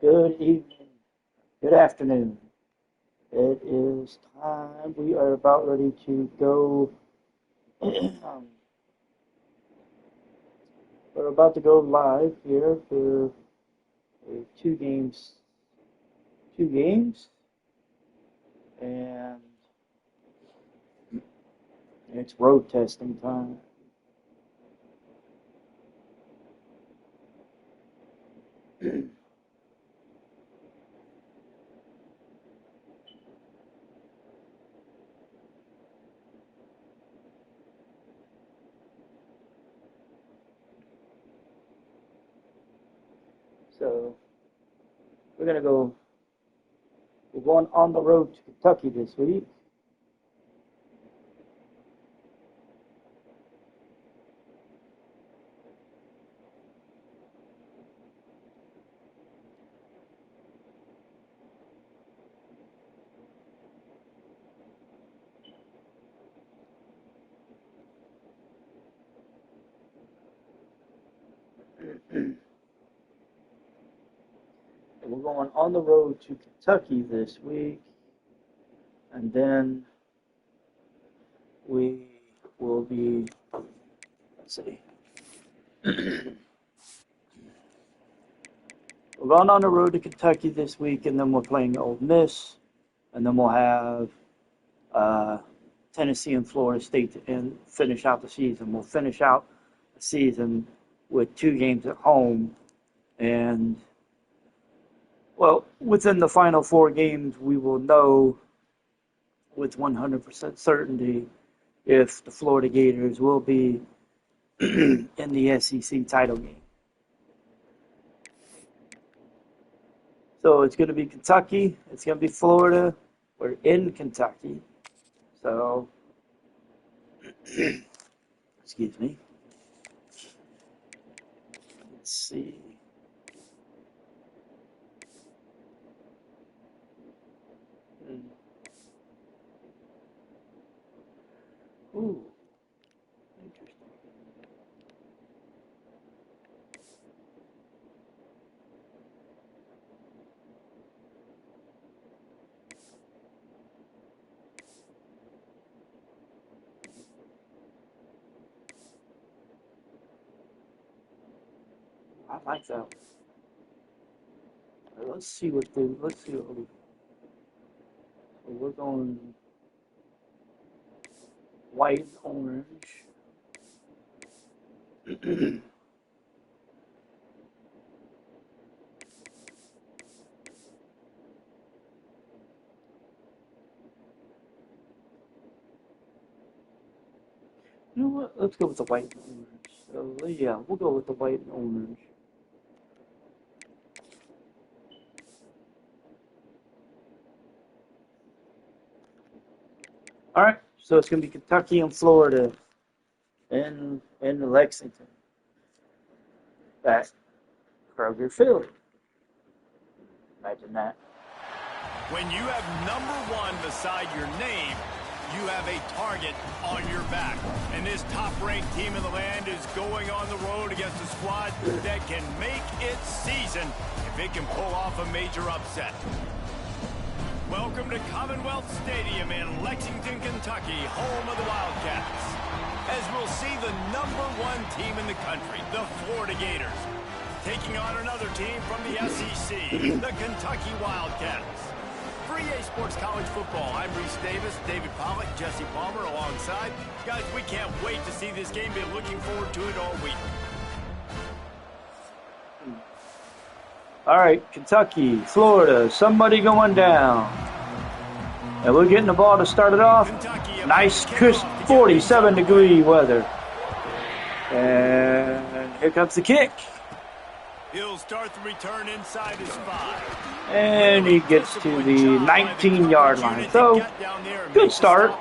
Good evening, good afternoon. It is time. We are about ready to go. We're about to go live here for two games. And it's road testing time. So we're going on the road to Kentucky this week. We're going on the road to Kentucky this week, and then we will be, let's see, we're going on the road to Kentucky this week, and then we're playing Ole Miss, and then we'll have Tennessee and Florida State and finish out the season. We'll finish out the season with 2 games at home, and well, within the final 4 games, we will know with 100% certainty if the Florida Gators will be in the SEC title game. So it's going to be Kentucky. It's going to be Florida. We're in Kentucky. So, excuse me. Let's see. Ooh, interesting. I like that one. Let's see what we're going white and orange. You know what? Let's go with the white and orange. So yeah, we'll go with the white and orange. All right, so it's going to be Kentucky and Florida in Lexington at Kroger Field. Imagine that. When you have number 1 beside your name, you have a target on your back. And this top-ranked team in the land is going on the road against a squad that can make its season if it can pull off a major upset. Welcome to Commonwealth Stadium in Lexington, Kentucky, home of the Wildcats. As we'll see the number 1 team in the country, the Florida Gators, taking on another team from the SEC, the Kentucky Wildcats. For EA Sports College Football, I'm Reese Davis, David Pollock, Jesse Palmer alongside. Guys, we can't wait to see this game. Been looking forward to it all week. All right, Kentucky, Florida, somebody going down. And we're getting the ball to start it off. Nice, crisp, 47-degree weather. And here comes the kick. He'll start the return inside his 5. And he gets to the 19-yard line. So, good start.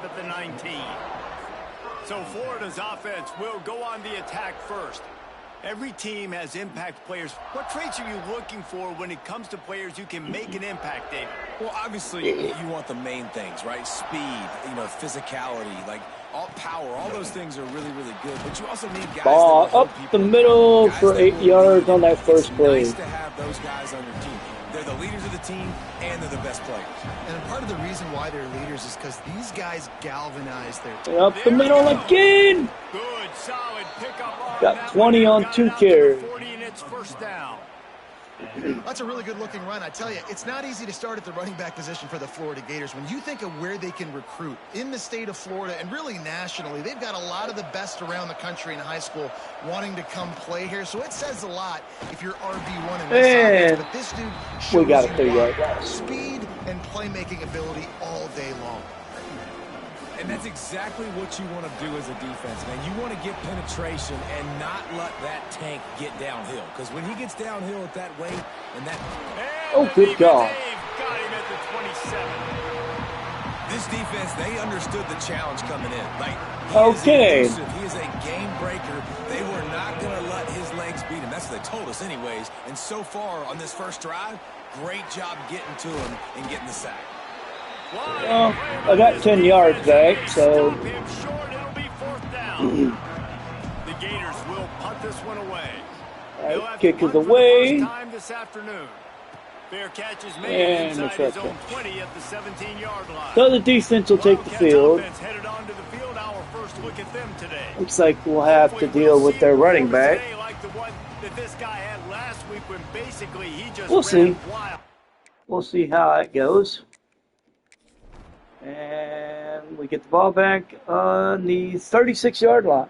So Florida's offense will go on the attack first. Every team has impact players. What traits are you looking for when it comes to players who can make an impact, David? Well, obviously, you want the main things, right? Speed, physicality, like all power. All those things are really, really good. But you also need guys ball that will up the middle for 8 yards on that first play. Nice to have those guys on your team. They're the leaders of the team, and they're the best players. And part of the reason why they're leaders is because these guys galvanize their team. Up the middle again. Good, solid pickup on Got that 20 one. on Got 2 it out to the carries. 40, and it's first down. That's a really good-looking run. I tell you, it's not easy to start at the running back position for the Florida Gators. When you think of where they can recruit in the state of Florida and really nationally, they've got a lot of the best around the country in high school wanting to come play here. So it says a lot if you're RB1 in this offense. But this dude shows we got a you 3-yard why. loss. Speed and playmaking ability all day long. And that's exactly what you want to do as a defense, man. You want to get penetration and not let that tank get downhill. Because when he gets downhill at that weight and that... Oh, good God. Got him at the 27. This defense, they understood the challenge coming in. Like, Okay. He is a game breaker. They were not going to let his legs beat him. That's what they told us anyways. And so far on this first drive, great job getting to him and getting the sack. Well, I got 10 yards back, so Stop him short, it'll be fourth down. The Gators will punt this one away. They'll have kick to is punt for the away. first time this afternoon. Fair catch is made And inside it's his up own 20 at the 17-yard line. So the defense will take the Wildcats field. offense headed onto the field. Our first look at them today. Looks like we'll have to deal with their running back. Today, like the one that this guy had last week when basically he just We'll ran see. wild. We'll see how it goes. And we get the ball back on the 36-yard line.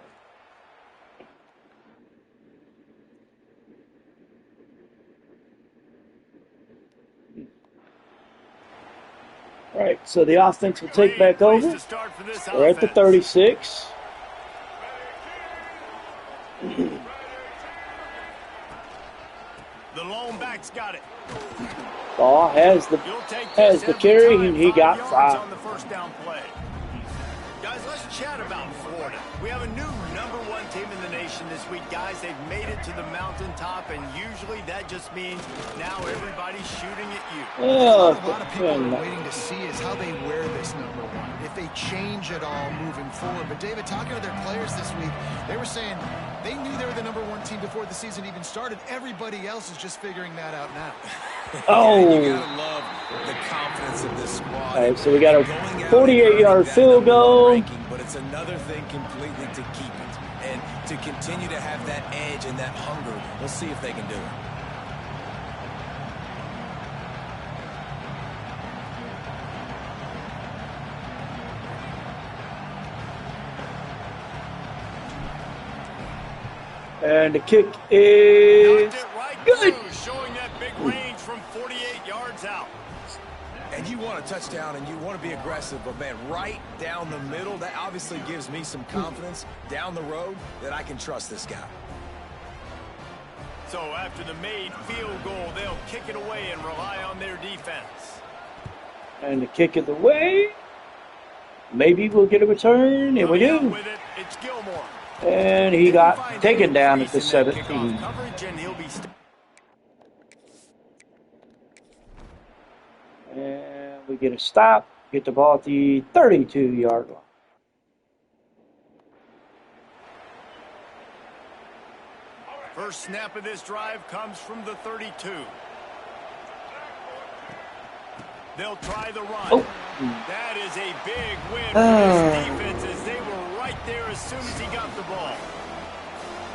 All right, so the offense will take back over. To start for this We're at the offense. 36. The lone back's got it. Ball has the You'll take has this the every carry, time, and he 5 got yards 5. on the first down play. Guys, let's chat about Florida. We have a new #1 team in the nation this week, guys. They've made it to the mountaintop, and usually that just means now everybody's shooting at you. Oh, What a lot of people are waiting to see is how they wear this #1, if they change at all moving forward. But, David, talking to their players this week, they were saying they knew they were the #1 team before the season even started. Everybody else is just figuring that out now. Oh. You gotta love the confidence of this squad. All right, so we got a Going out 48-yard and field goal. ranking, but it's another thing completely to keep it and to continue to have that edge and that hunger. We'll see if they can do it. And the kick is Knocked it right good. through, showing that big range from 48 yards out. And you want a touchdown and you want to be aggressive, but man, right down the middle, that obviously gives me some confidence down the road that I can trust this guy. So after the made field goal, they'll kick it away and rely on their defense. And the kick is away. Maybe we'll get a return, and we Coming out do. with it, it's Gilmore. And he got taken down at the 17. Coverage, and he'll be And we get a stop, get the ball at the 32-yard line. First snap of this drive comes from the 32. They'll try the run. Oh. That is a big win for this defense as they were right there as soon as he got the ball.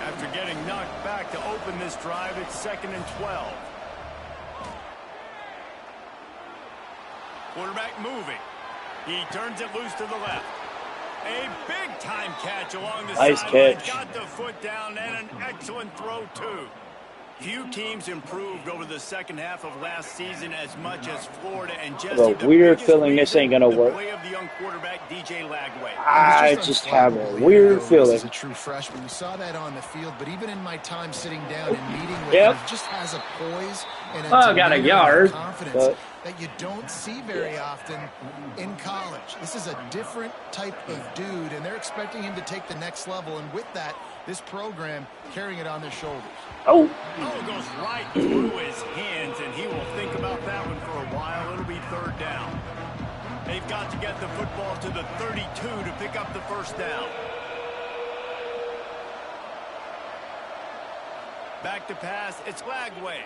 After getting knocked back to open this drive, it's 2nd and 12. Quarterback moving. He turns it loose to the left. A big-time catch along the Nice sideline. catch. Got the foot down and an excellent throw, too. Few teams improved over the second half of last season as much as Florida, and Jesse, I have a weird feeling this ain't gonna work. The play of the young quarterback, DJ Lagway. I just have a weird feeling. He's a true freshman. You saw that on the field, but even in my time sitting down and meeting with Yep. him, he just has a poise and a Oh, got a demeanor and yard, confidence but- that you don't see very often in college. This is a different type of dude, and they're expecting him to take the next level, and with that, this program carrying it on their shoulders. Oh, Oh, it goes right through his hands, and he will think about that one for a while. It'll be 3rd down. They've got to get the football to the 32 to pick up the first down. Back to pass, it's Lagway.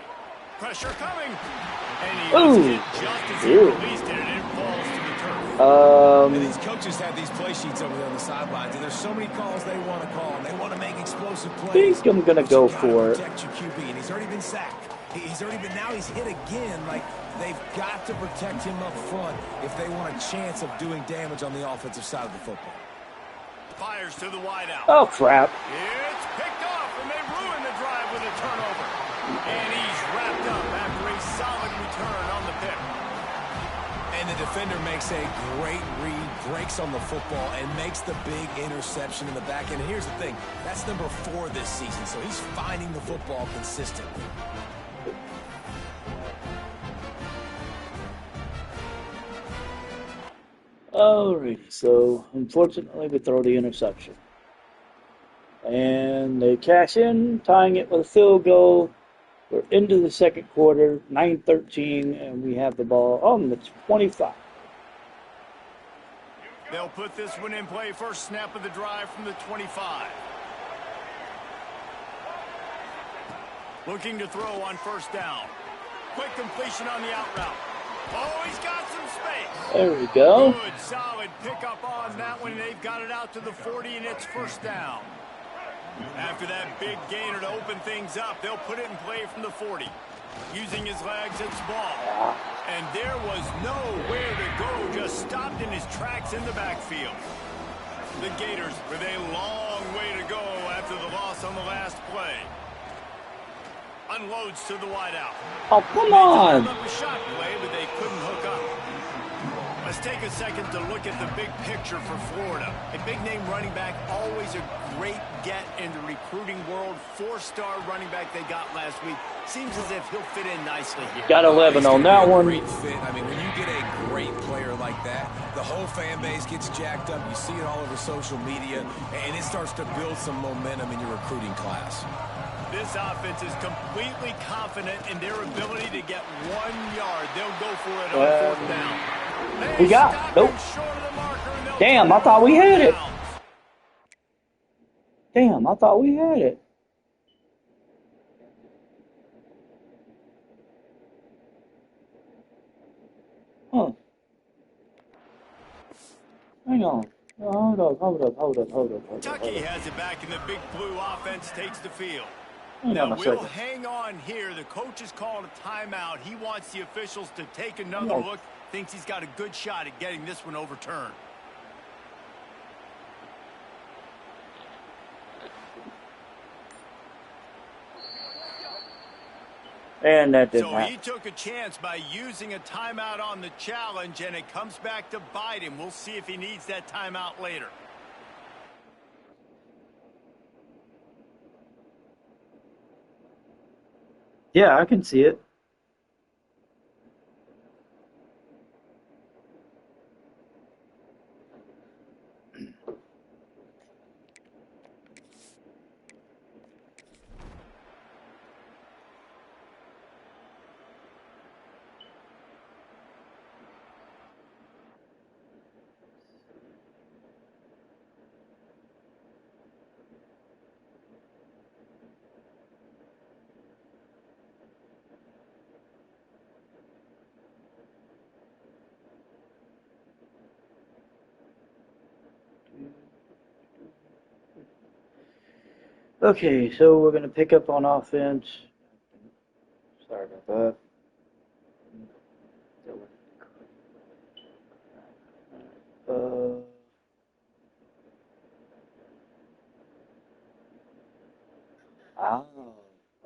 Pressure coming. And he was hit just as he released it, and it falls to the turf. And these coaches have these play sheets over there on the sidelines, and there's so many calls they want to call, and they want to make explosive plays. I think I'm going to go for it. Protect your QB, and he's already been sacked. Now he's hit again. Like, they've got to protect him up front if they want a chance of doing damage on the offensive side of the football. Fires to the wideout. Oh, crap. It's picked off, and they ruin the drive with a turnover. And he's wrapped up after a solid return on the pick. And the defender makes a great read, breaks on the football, and makes the big interception in the back end. And here's the thing, that's number 4 this season, so he's finding the football consistently. Alrighty, so unfortunately we throw the interception. And they cash in, tying it with a field goal. We're into the second quarter, 9-13, and we have the ball on the 25. They'll put this one in play. First snap of the drive from the 25. Looking to throw on first down. Quick completion on the out route. Oh, he's got some space. There we go. Good, solid pickup on that one. They've got it out to the 40, and it's first down. After that big gainer to open things up, they'll put it in play from the 40. Using his legs, it's ball. And there was nowhere to go, just stopped in his tracks in the backfield. The Gators with a long way to go after the loss on the last play. Unloads to the wideout. Oh, come on. A shot play, but they couldn't hook up. Let's take a second to look at the big picture for Florida. A big-name running back, always a great get in the recruiting world. 4-star running back they got last week. Seems as if he'll fit in nicely here. Got 11 on that one. Great fit. I mean, when you get a great player like that, the whole fan base gets jacked up. You see it all over social media, and it starts to build some momentum in your recruiting class. This offense is completely confident in their ability to get 1 yard. They'll go for it on fourth down. We got it. Nope. Damn, I thought we had it. Damn, I thought we had it. Huh. Hang on. Hold up. Kentucky has it back, and the big blue offense takes the field. Hang Now, on a we'll second. hang on here. The coach has called a timeout. He wants the officials to take another look. Thinks he's got a good shot at getting this one overturned. And that didn't So happen. he took a chance by using a timeout on the challenge, and it comes back to bite him. We'll see if he needs that timeout later. Yeah, I can see it. Okay, so we're going to pick up on offense. Sorry about that.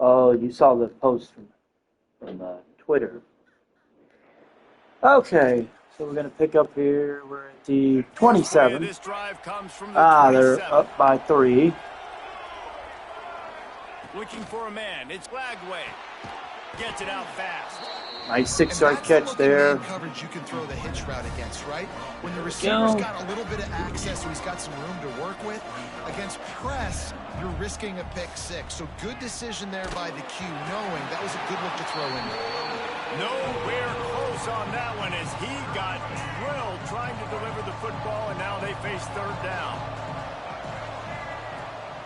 Oh, you saw the post from Twitter. Okay, so we're going to pick up here. We're at the 27. This drive comes from the 27. They're up by 3. Looking for a man. It's Lagway. Gets it out fast. Nice 6-yard catch there. Coverage you can throw the hitch route against, right? When the receiver's got a little bit of access, so he's got some room to work with. Against press, you're risking a pick 6. So good decision there by the Q, knowing that was a good look to throw in there. Nowhere close on that one as he got drilled trying to deliver the football, and now they face third down.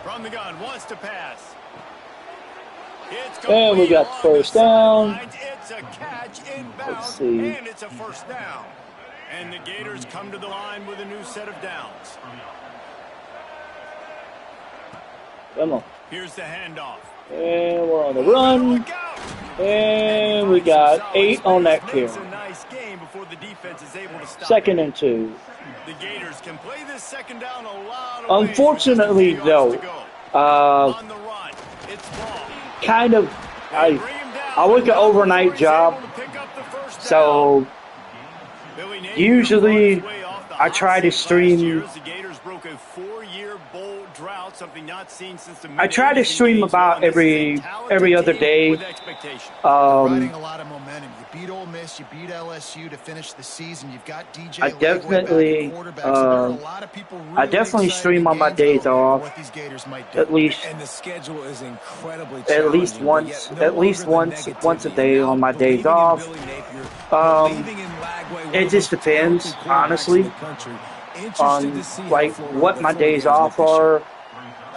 From the gun, wants to pass. And we got the first down. It's a catch inbound, Let's see. and it's a first down. And the Gators come to the line with a new set of downs. Come on. Here's the handoff. And we're on the run. Look out! And we got 8 on that carry. It's a nice game before the defense is able to stop. 2nd and 2. The Gators can play this second down a lot of Unfortunately, ways though, on the run. It's ball. kind of, I work an overnight job, so usually I try to stream. I try to stream about every other day. Riding a lot of momentum. You beat Ole Miss, you beat LSU to finish the season. You've got DJ. I definitely stream on my days off. At least, And the schedule is incredibly at least once a day on my days off. It just depends, honestly, on like what my days off are,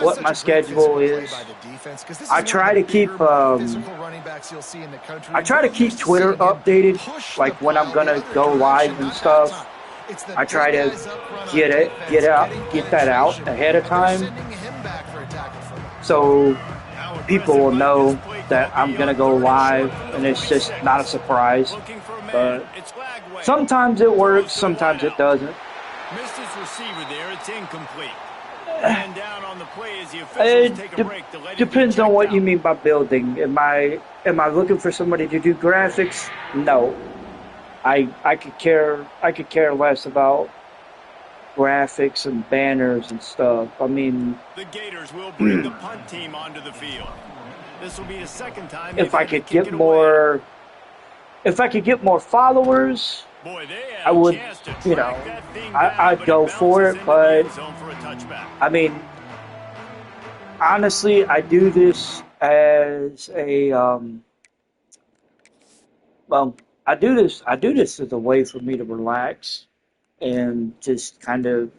what my schedule is. I try to keep Twitter updated, like when I'm gonna go live and stuff. I try to get that out ahead of time, so people will know that I'm gonna go live, and it's just not a surprise. But sometimes it works, sometimes it doesn't. Missed his receiver there. It's incomplete. And down on the play as the officials take a break to let depends on what you mean by building. Am I looking for somebody to do graphics? No. I could care less about graphics and banners and stuff. I mean, the Gators will bring the punt team onto the field. This will be the second time if I could get more followers, I would, I'd go for it, but I mean, honestly, I do this as a, I do this as a way for me to relax and just kind of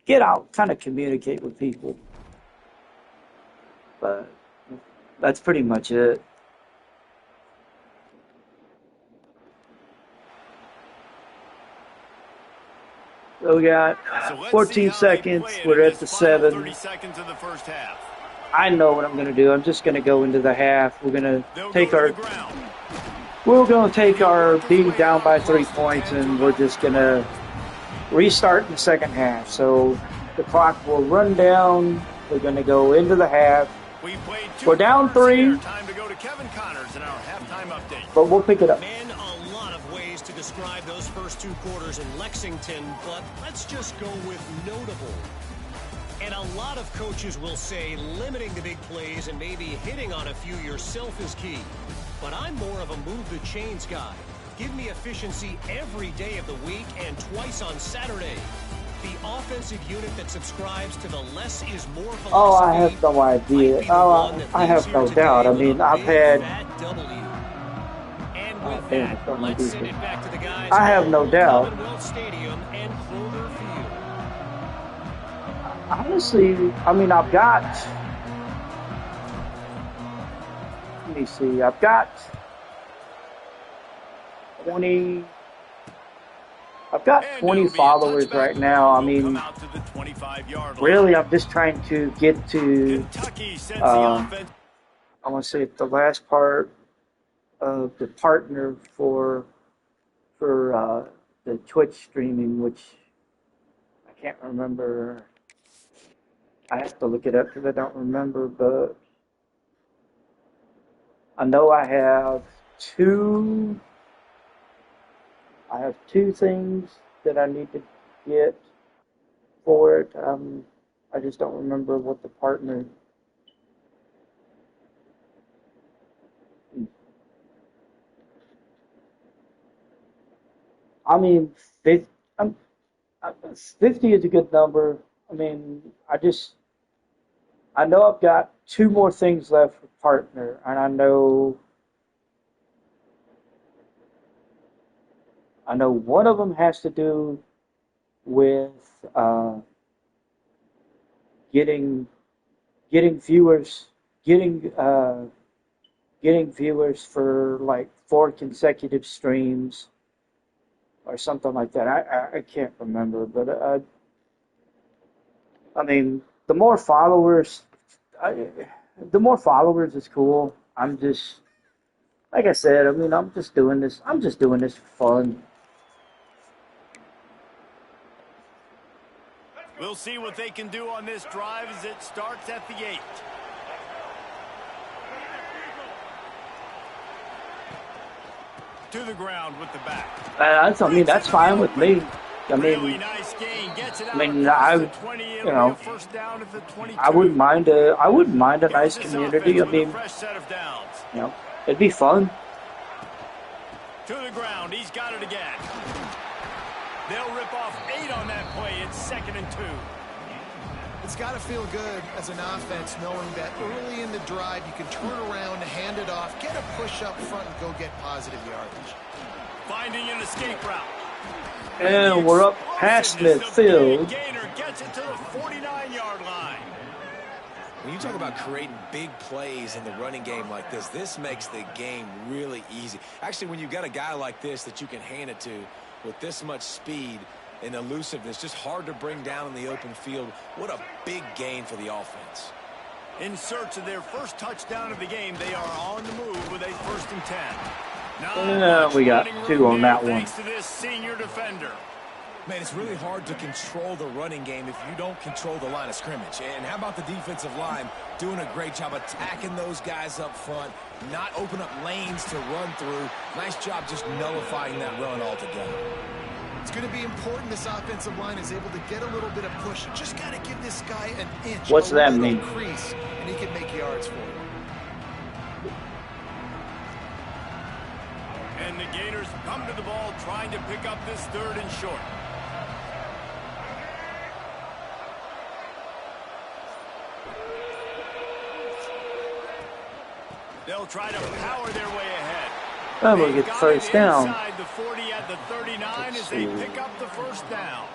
get out, kind of communicate with people. But that's pretty much it. So we got 14 seconds. We're at the 7. 30 seconds of the first half. I know what I'm going to do. I'm just going to go into the half. We're going to take our being down by 3 points, and we're just going to restart in the second half. So the clock will run down. We're going to go into the half. We're down 3. Time to go to Kevin Connors in our halftime update. But we'll pick it up. Man, a lot of ways to describe those first 2 quarters in Lexington, but let's just go with notable. And a lot of coaches will say limiting the big plays and maybe hitting on a few yourself is key. But I'm more of a move the chains guy. Give me efficiency every day of the week and twice on Saturday. The offensive unit that subscribes to the less is more philosophy. Oh, I have no idea. I have no doubt. I mean, I've had. I have no doubt. Honestly, I mean, I've got. Let me see. I've got 20. I've got 20 followers right now. I mean, really, I'm just trying to get to, I want to say the last part of the partner for the Twitch streaming, which I can't remember. I have to look it up because I don't remember, but I know I have 2 things that I need to get for it. I just don't remember what the partner. I mean, 50 is a good number. I mean, I know I've got 2 more things left for partner, and I know one of them has to do with getting getting viewers, getting viewers for like 4 consecutive streams or something like that. I can't remember, but I mean, the more followers is cool. I'm just, like I said, I mean, I'm just doing this. I'm just doing this for fun. We'll see what they can do on this drive as it starts at the 8. To the ground with the back. I mean, that's fine with me. I mean, Really nice gain. Gets it out I mean, across the 20. you It'll know, be a first down at the 22. I wouldn't mind a nice Here's this community. I offense with a mean, fresh set of downs. you know, it'd be fun. To the ground. He's got it again. They'll rip off 8 on that play. It's 2nd and 2. It's got to feel good as an offense knowing that early in the drive you can turn around, hand it off, get a push up front, and go get positive yardage. Finding an escape route. And we're up past midfield. Gator gets it to the 49-yard line. When you talk about creating big plays in the running game like this makes the game really easy. Actually, when you've got a guy like this that you can hand it to with this much speed and elusiveness, just hard to bring down in the open field. What a big gain for the offense. In search of their first touchdown of the game, they are on the move with a 1st and 10. We got 2 on that one. Thanks to this senior defender. Man, it's really hard to control the running game if you don't control the line of scrimmage. And how about the defensive line doing a great job attacking those guys up front, not open up lanes to run through. Nice job just nullifying that run altogether. It's going to be important this offensive line is able to get a little bit of push. You just got to give this guy an inch. What's that mean? Crease, and he can make yards for you. And the Gators come to the ball trying to pick up this 3rd and short. They'll try to power their way ahead. Oh, we'll get the first down. Inside the 40 at the 39 as they pick up the first down.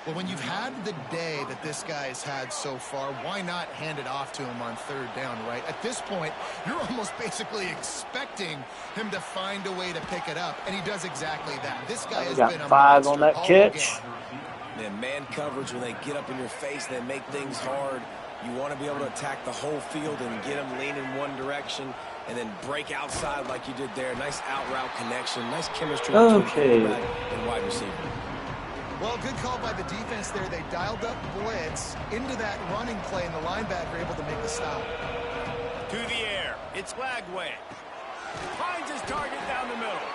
Well, when you've had the day that this guy's had so far, why not hand it off to him on 3rd down, right? At this point, you're almost basically expecting him to find a way to pick it up, and he does exactly that. This guy has been a 5 on that catch. And man coverage, when they get up in your face, they make things hard. You want to be able to attack the whole field and get them lean in one direction and then break outside like you did there. Nice out route connection. Nice chemistry between quarterback and wide receiver. Well, good call by the defense there. They dialed up blitz into that running play, and the linebacker able to make the stop. To the air. It's Lagway. Finds his target down the middle.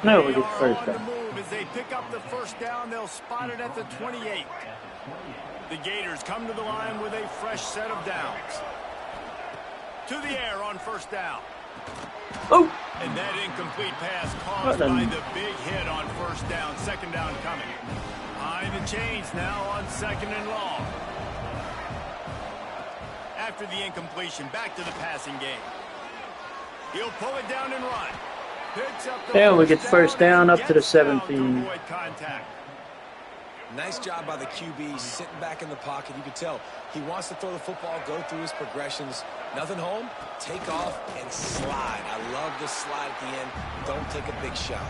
No, we They get are first on down. the move as they pick up the first down. They'll spot it at the 28. The Gators come to the line with a fresh set of downs. To the air on 1st down. Oh! And that incomplete pass caused by the big hit on 1st down. 2nd down coming. Behind the chains now on 2nd and long. After the incompletion, back to the passing game. He'll pull it down and run. Picks up the There we get first down up to the 17. Avoid contact. Nice job by the QB, sitting back in the pocket. You can tell he wants to throw the football, go through his progressions. Nothing home, take off, and slide. I love the slide at the end. Don't take a big shot.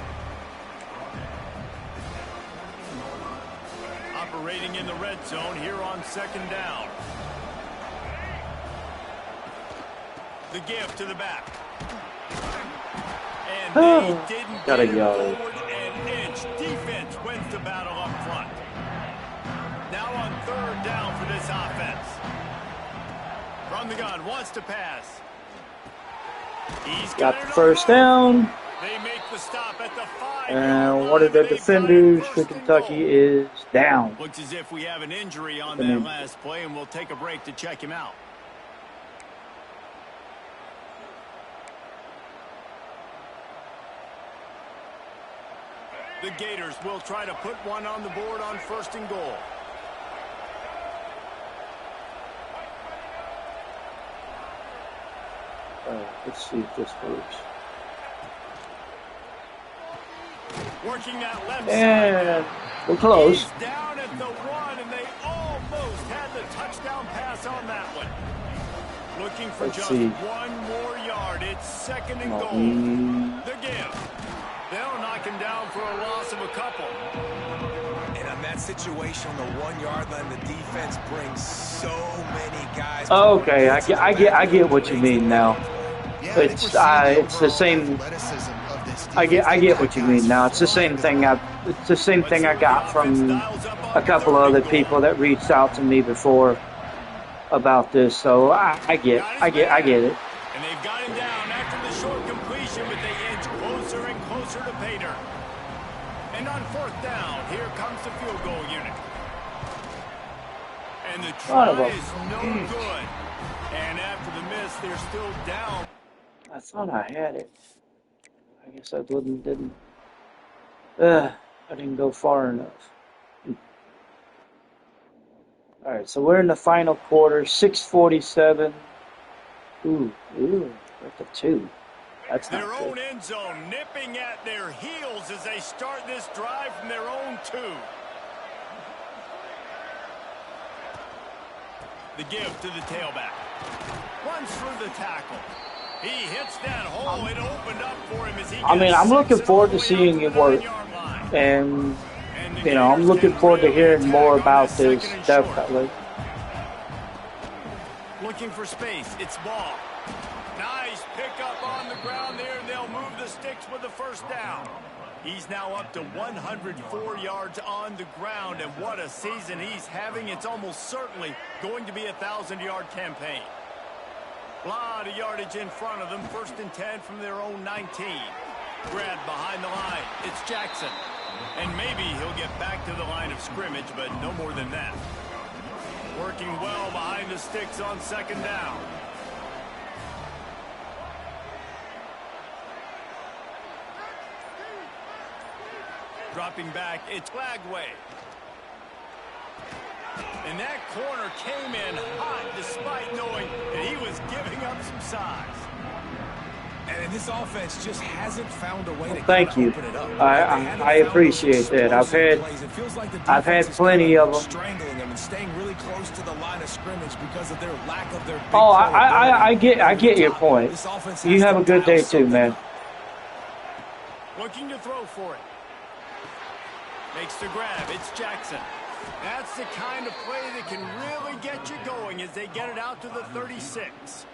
Operating in the red zone here on 2nd down. The give to the back. And they didn't Gotta get it go. forward an inch. Defense wins the battle up front. Now on 3rd down for this offense. From the gun, wants to pass. He's Got the first down. They make the stop at the 5. And one of the defenders for Kentucky is down. Looks as if we have an injury on that last play, and we'll take a break to check him out. The Gators will try to put one on the board on 1st and goal. Let's see if this works. Working that left And side. we're close. He's down at the 1, and they almost had the touchdown pass pass on that one. Looking for Let's just see. one more yard. It's second and goal. The give. They'll knock him down for a loss of a couple. And on that situation, on the 1 yard line, the defense brings so many guys. Okay, I get what you mean now. It's the same. I get what you mean now. It's the same thing. It's the same thing I got from a couple of other people that reached out to me before about this. So I get it. And they've got him down after the short completion, but they inch closer and closer to pay dirt. And on fourth down, here comes the field goal unit. And the try is no good. And after the miss, they're still down. I thought I had it. I guess I didn't. I didn't go far enough. All right, so we're in the final quarter, 6:47. Ooh, that's a 2. That's not their good. own end zone nipping at their heels as they start this drive from their own 2. The give to the tailback. Runs through the tackle. He hits that hole. It opened up for him as he I'm looking forward to seeing it work. And, I'm looking forward to hearing more about this, definitely. Looking for space. It's ball. Nice pickup on the ground there. They'll move the sticks with the first down. He's now up to 104 yards on the ground, and what a season he's having. It's almost certainly going to be a 1,000-yard campaign. A lot of yardage in front of them. 1st and 10 from their own 19. Grabbed behind the line. It's Jackson. And maybe he'll get back to the line of scrimmage, but no more than that. Working well behind the sticks on 2nd down. Dropping back, it's Flagway. And that corner came in hot despite knowing that he was giving up some size. And this offense just hasn't found a way to Thank you. open it up. I appreciate that. I've had plenty of them. Strangling them and staying really close to the line of scrimmage because of their lack of their big Oh, I get your point. You have a good day too, man. Looking to throw for it. Makes the grab. It's Jackson. That's the kind of play that can really get you going as they get it out to the 36.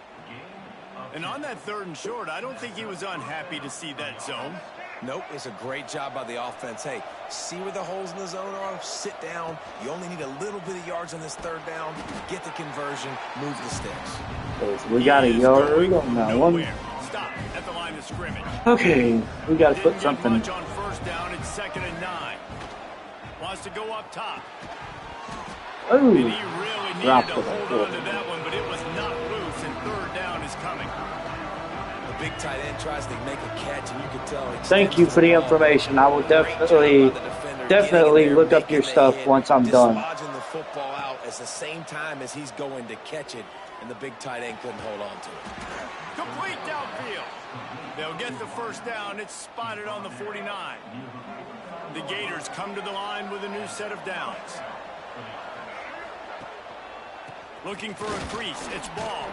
And on that 3rd and short, I don't think he was unhappy to see that zone. Nope, it's a great job by the offense. Hey, see where the holes in the zone are? Sit down. You only need a little bit of yards on this 3rd down. Get the conversion. Move the sticks. We got a yard on that one. Stop at the line of scrimmage. Okay, we got to put something. Much on 1st down. It's 2nd and 9. Wants to go up top. Oh, And he really needed dropped to it. hold on to that one, but it was not loose, and 3rd down is coming. The big tight end tries to make a catch, and you can tell. Thank you for the information. I will definitely look up your stuff once I'm done. Dislodging the football out at the same time as he's going to catch it, and the big tight end couldn't hold on to it. Complete downfield. They'll get the 1st down. It's spotted on the 49. The Gators come to the line with a new set of downs. Looking for a crease. It's Ball.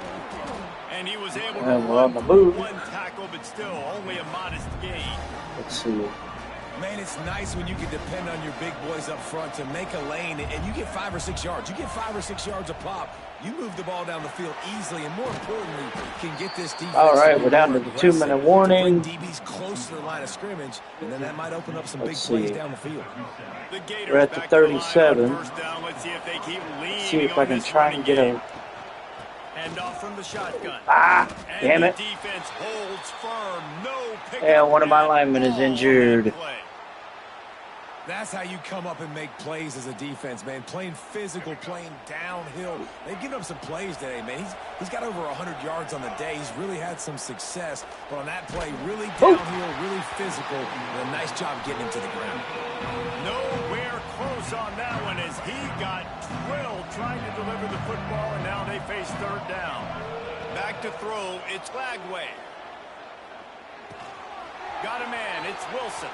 And he was able to run through one tackle, but still only a modest gain. Let's see. Man, it's nice when you can depend on your big boys up front to make a lane, and you get 5 or 6 yards. You get 5 or 6 yards a pop. You move the ball down the field easily, and more importantly, can get this defense. All right, we're down to the 2-minute warning. DB's close to the line of scrimmage, and then that might open up some big plays down the field. We're at the 37. Let's see if they keep leaning. See if I can try and get a. Hand off from the shotgun. Damn it. Defense holds firm. No pick. Yeah, one of my linemen is injured. That's how you come up and make plays as a defense, man. Playing physical, playing downhill. They've given up some plays today, man. He's got over 100 yards on the day. He's really had some success. But on that play, really downhill, really physical, and a nice job getting him to the ground. Nowhere close on that one as he got drilled trying to deliver the football, and now they face 3rd down. Back to throw. It's Flagway. Got a man. It's Wilson.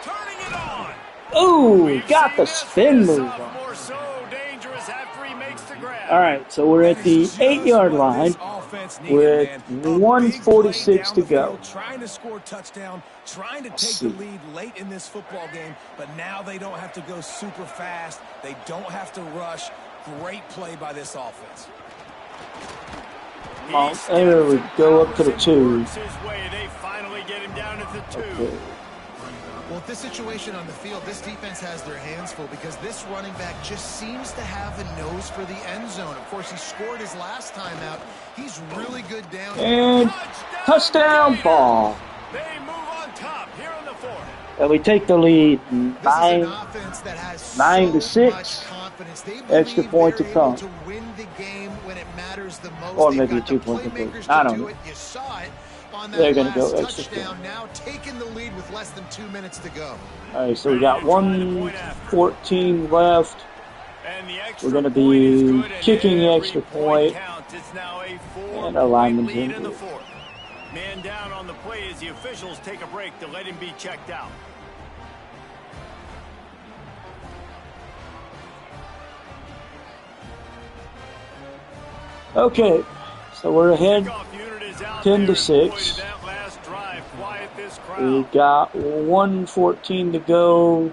Turning it on. Ooh, got the spin move on. Sophomore so dangerous after he makes the grab. All right, so we're at the Just 8-yard what line this offense needed, with man. A big play 1:46 down to the go. field, trying to score a touchdown, trying to Let's take see. the lead late in this football game, but now they don't have to go super fast. They don't have to rush. Great play by this offense. Oh, there we go up to the 2. His way. They finally get him down at the 2. Okay. Well, at this situation on the field, this defense has their hands full because this running back just seems to have a nose for the end zone. Of course, he scored his last time out. He's really good down. And touchdown ball. They move on top here in the 4th. And we take the lead This is an 9 offense that has 9 to so 6. much confidence. They Extra believe point they're to able come. to win the game when it matters the most. Or They've maybe got a 2 the point conversion. playmakers I to don't do know. it. You saw it on that They're gonna last go extra touchdown. point. Now taking the lead with less than 2 minutes to go. All right, so we got 1:14 left. And the extra We're going to point is be good, and kicking the every extra point. counts. It's now a And 4-point our lineman's lead in the injured. 4th. Man down on the play as the officials take a break to let him be checked out. Okay, so we're ahead Kickoff unit is out 10 to there. 6. Boy, did that last drive quiet this crowd. We got 1:14 to go.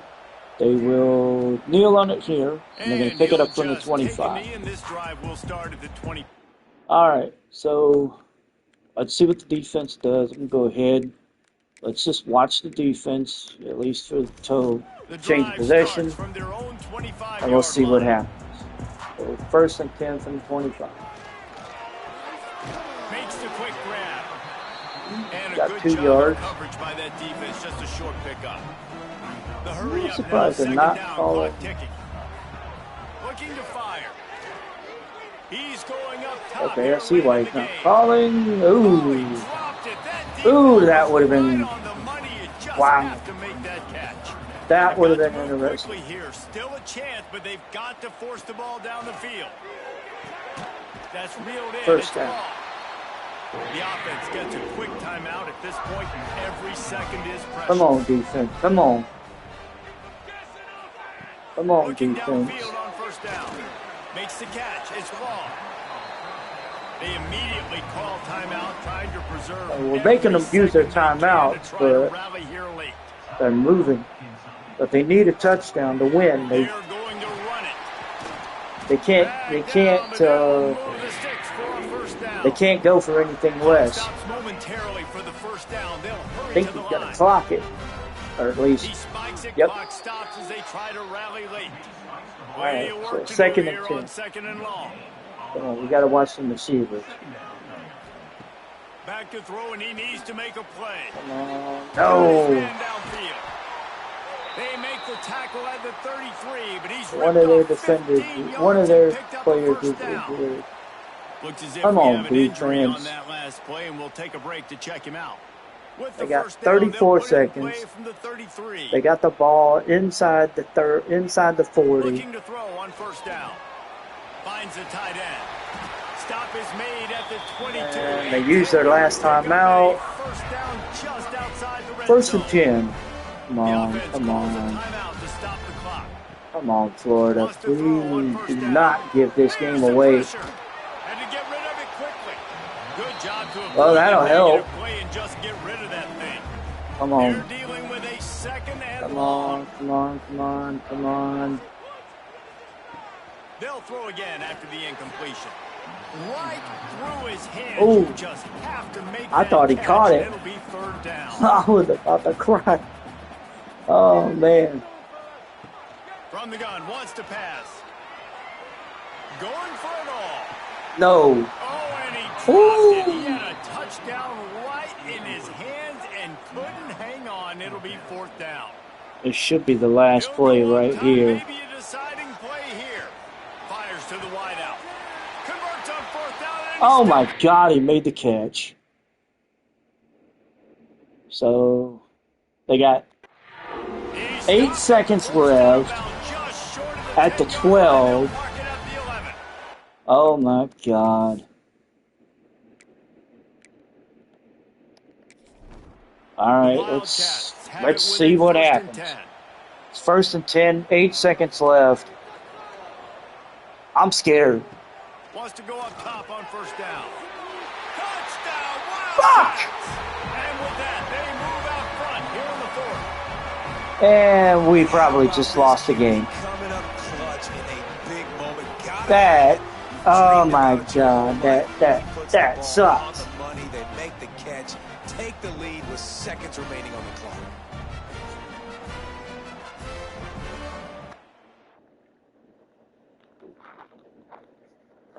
They will kneel on it here, and they're going to pick it up from the he'll just take a 25. knee, and this drive will start at the 20. All right, so let's see what the defense does. I'm going to go ahead. Let's just watch the defense, at least for the toe. The Change drive possession, starts from their own 25-yard and we'll see what line. happens. So 1st and 10 from the 25. Makes the quick grab. And Got a good 2 job yards. of coverage by that defense. Just a short pickup. The I'm hurry up now. surprised they're 2nd not down, calling. clock ticking. Looking to fire. He's going up top. Okay, I here see late why in he's the not game. calling. Oh, he Ooh. dropped it. That Ooh, defense that would have was been. right on the money. You just Wow. have to make that catch. That They've would have got been to move interesting. quickly here. Still a chance, but they've got to force the ball down the field. That's reeled in. First It's down. ball. The offense gets a quick timeout at this point. Every second is precious. Come on, defense. Come on. Come on, Looking defense. downfield on 1st down. Makes the catch. It's ball. They immediately call timeout, trying to preserve. We're making them use their every second they can timeouts, to try to but rally here late. they're moving. But they need a touchdown to win. They're going to run it. They can't go for anything less. Stops momentarily for the 1st down. They'll hurry I think to the he's gonna line. clock it, or at He least. spikes it. Yep. Clock stops as they try to rally late. All right, Plenty of so work to 2nd do and here 10. on 2nd and long. Come on, we got to watch some receivers. Back to throw, and he needs to make a play. Come on. His No. man downfield. They make the tackle at the 33, but he's One of their ripped off defenders, 15 one of yards their and picked up a players first is down. injured. Looks as if Come we on, have an injury on defense. that last play, and we'll take a break to check him out. With They the got first down, 34 they'll put it in play seconds. from the 33. They got the ball inside the inside the 40. Looking to throw on 1st down. Finds the tight end. Stop is made at the 22. And they used their last time out. First down just outside the red 1st and zone. 10. Come The on, offense come calls a on. timeout to stop the clock. Come on, Florida. Wants to throw on Please 1st do down. not give this There's game some away. pressure. And to get rid of it quickly. Good job to avoid Well, that'll the help. negative play and just get rid of that thing. Come They're on. dealing with a 2nd and Come long. on, come on, come on, come on. They'll throw again after the incompletion. Right through his hands. Ooh. You just have to make I that thought he catch, caught and it. It'll be 3rd down. I was about to cry. Oh, man. From the gun, wants to pass. Going for it all. No. Oh, and he dropped Ooh. it. He had a touchdown right in his hands and couldn't hang on. It'll be 4th down. It should be the last He'll play go on right top, here. Maybe a deciding play here. Fires to the wideout. Converts on 4th down. And Oh, he's my God, he made the catch. So, they got 8 seconds left at the 12. Oh, my God. All right, let's see what happens. First and 10, 8 seconds left. I'm scared. Wants to go up top on first down. Touchdown! Wow! Fuck! And with that, they move out front here in the fourth. And we probably just lost the game. Coming up clutch in a big moment. That, oh my God, that sucks. On the money, they make the catch, take the lead with seconds remaining on the clock.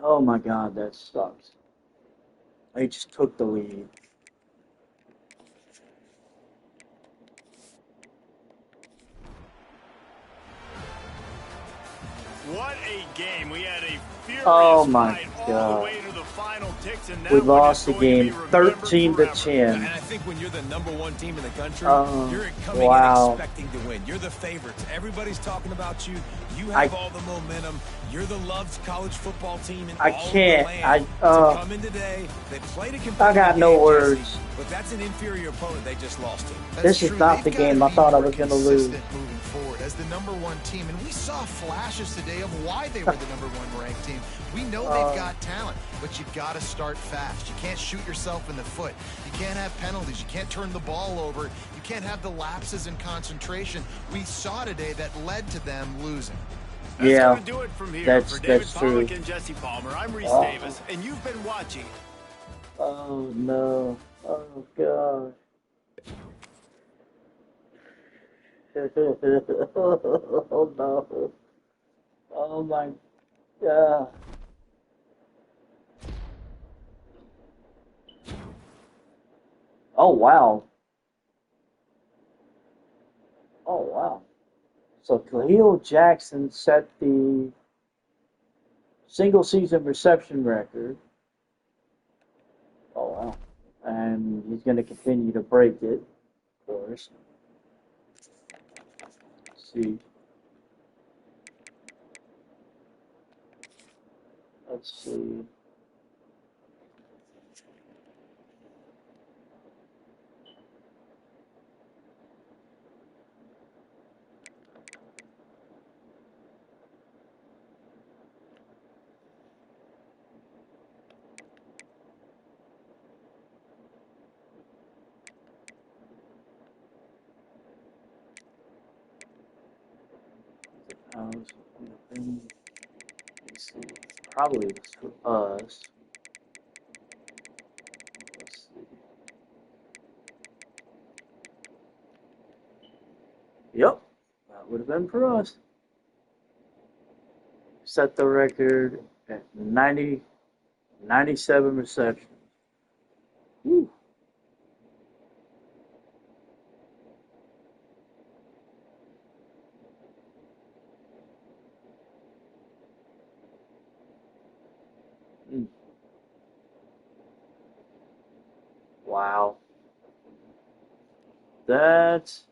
Oh my God, that sucks. They just took the lead. What a game. We had a furious Oh my fight all God. the way to the final ticks, and that We one lost is the going to game be remembered 13 to forever. 10. And I think when you're the number one team in the country, you're coming wow. in expecting to win. You're the favorites. Everybody's talking about you. You I- have all the momentum. You're the loved college football team in I all can't. of the land. I- to come in today, they played a competitive I got no game, words. Jesse, but that's an inferior opponent they just lost to. This is not the game I thought I was going to lose. Moving forward as the number one team, and we saw flashes today of why they were the number one ranked team. We know they've got talent, but you got to start fast. You can't shoot yourself in the foot. You can't have penalties. You can't turn the ball over. You can't have the lapses in concentration we saw today that led to them losing. That's Yeah, going to do it from here. For David that's true. Pollack and Jesse Palmer, I'm Reese Oh. Davis, and you've been watching. Oh no. Oh God. Oh no. Oh my God. Oh wow. Oh wow. So Khalil Jackson set the single season reception record. Oh wow. And he's going to continue to break it, of course. Let's see. Let's see. Let's see. Probably was for us. Let's see. Yep, that would have been for us. Set the record at 97 receptions. Woo. Mm. Wow. That's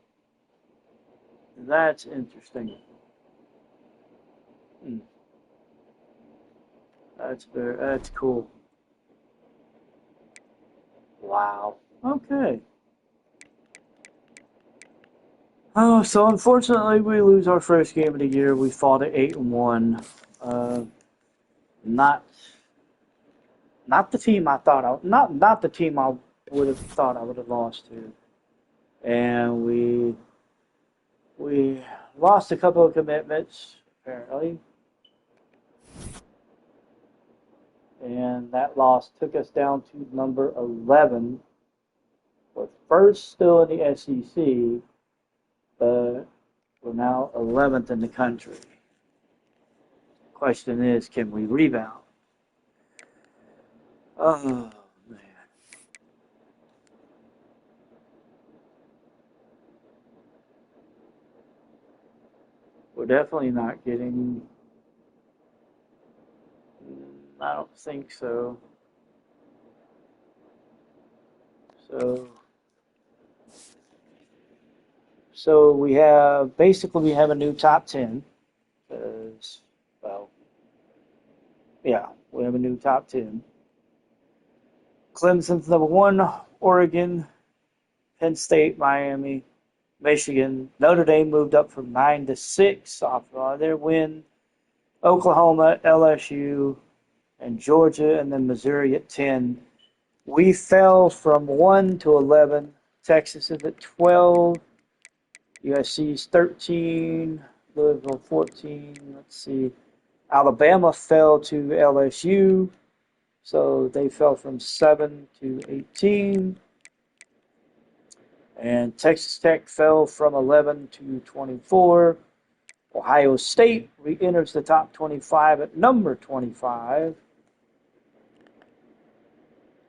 interesting. Mm. That's cool. Wow. Okay. Oh, so unfortunately we lose our first game of the year. We fought at 8-1. Not the team I thought not the team I would have thought I would have lost to. And we lost a couple of commitments, apparently. And that loss took us down to number 11. We're first still in the SEC, but we're now 11th in the country. Question is, can we rebound? Oh, man. We're definitely not getting... I don't think so. So we have a new top 10. Well, yeah, we have a new top 10. Clemson's number 1, Oregon, Penn State, Miami, Michigan. Notre Dame moved up from 9-6 off their win. Oklahoma, LSU, and Georgia, and then Missouri at 10. We fell from 1 to 11. Texas is at 12. USC's 13. Louisville 14. Let's see. Alabama fell to LSU. So they fell from 7 to 18. And Texas Tech fell from 11 to 24. Ohio State re-enters the top 25 at number 25.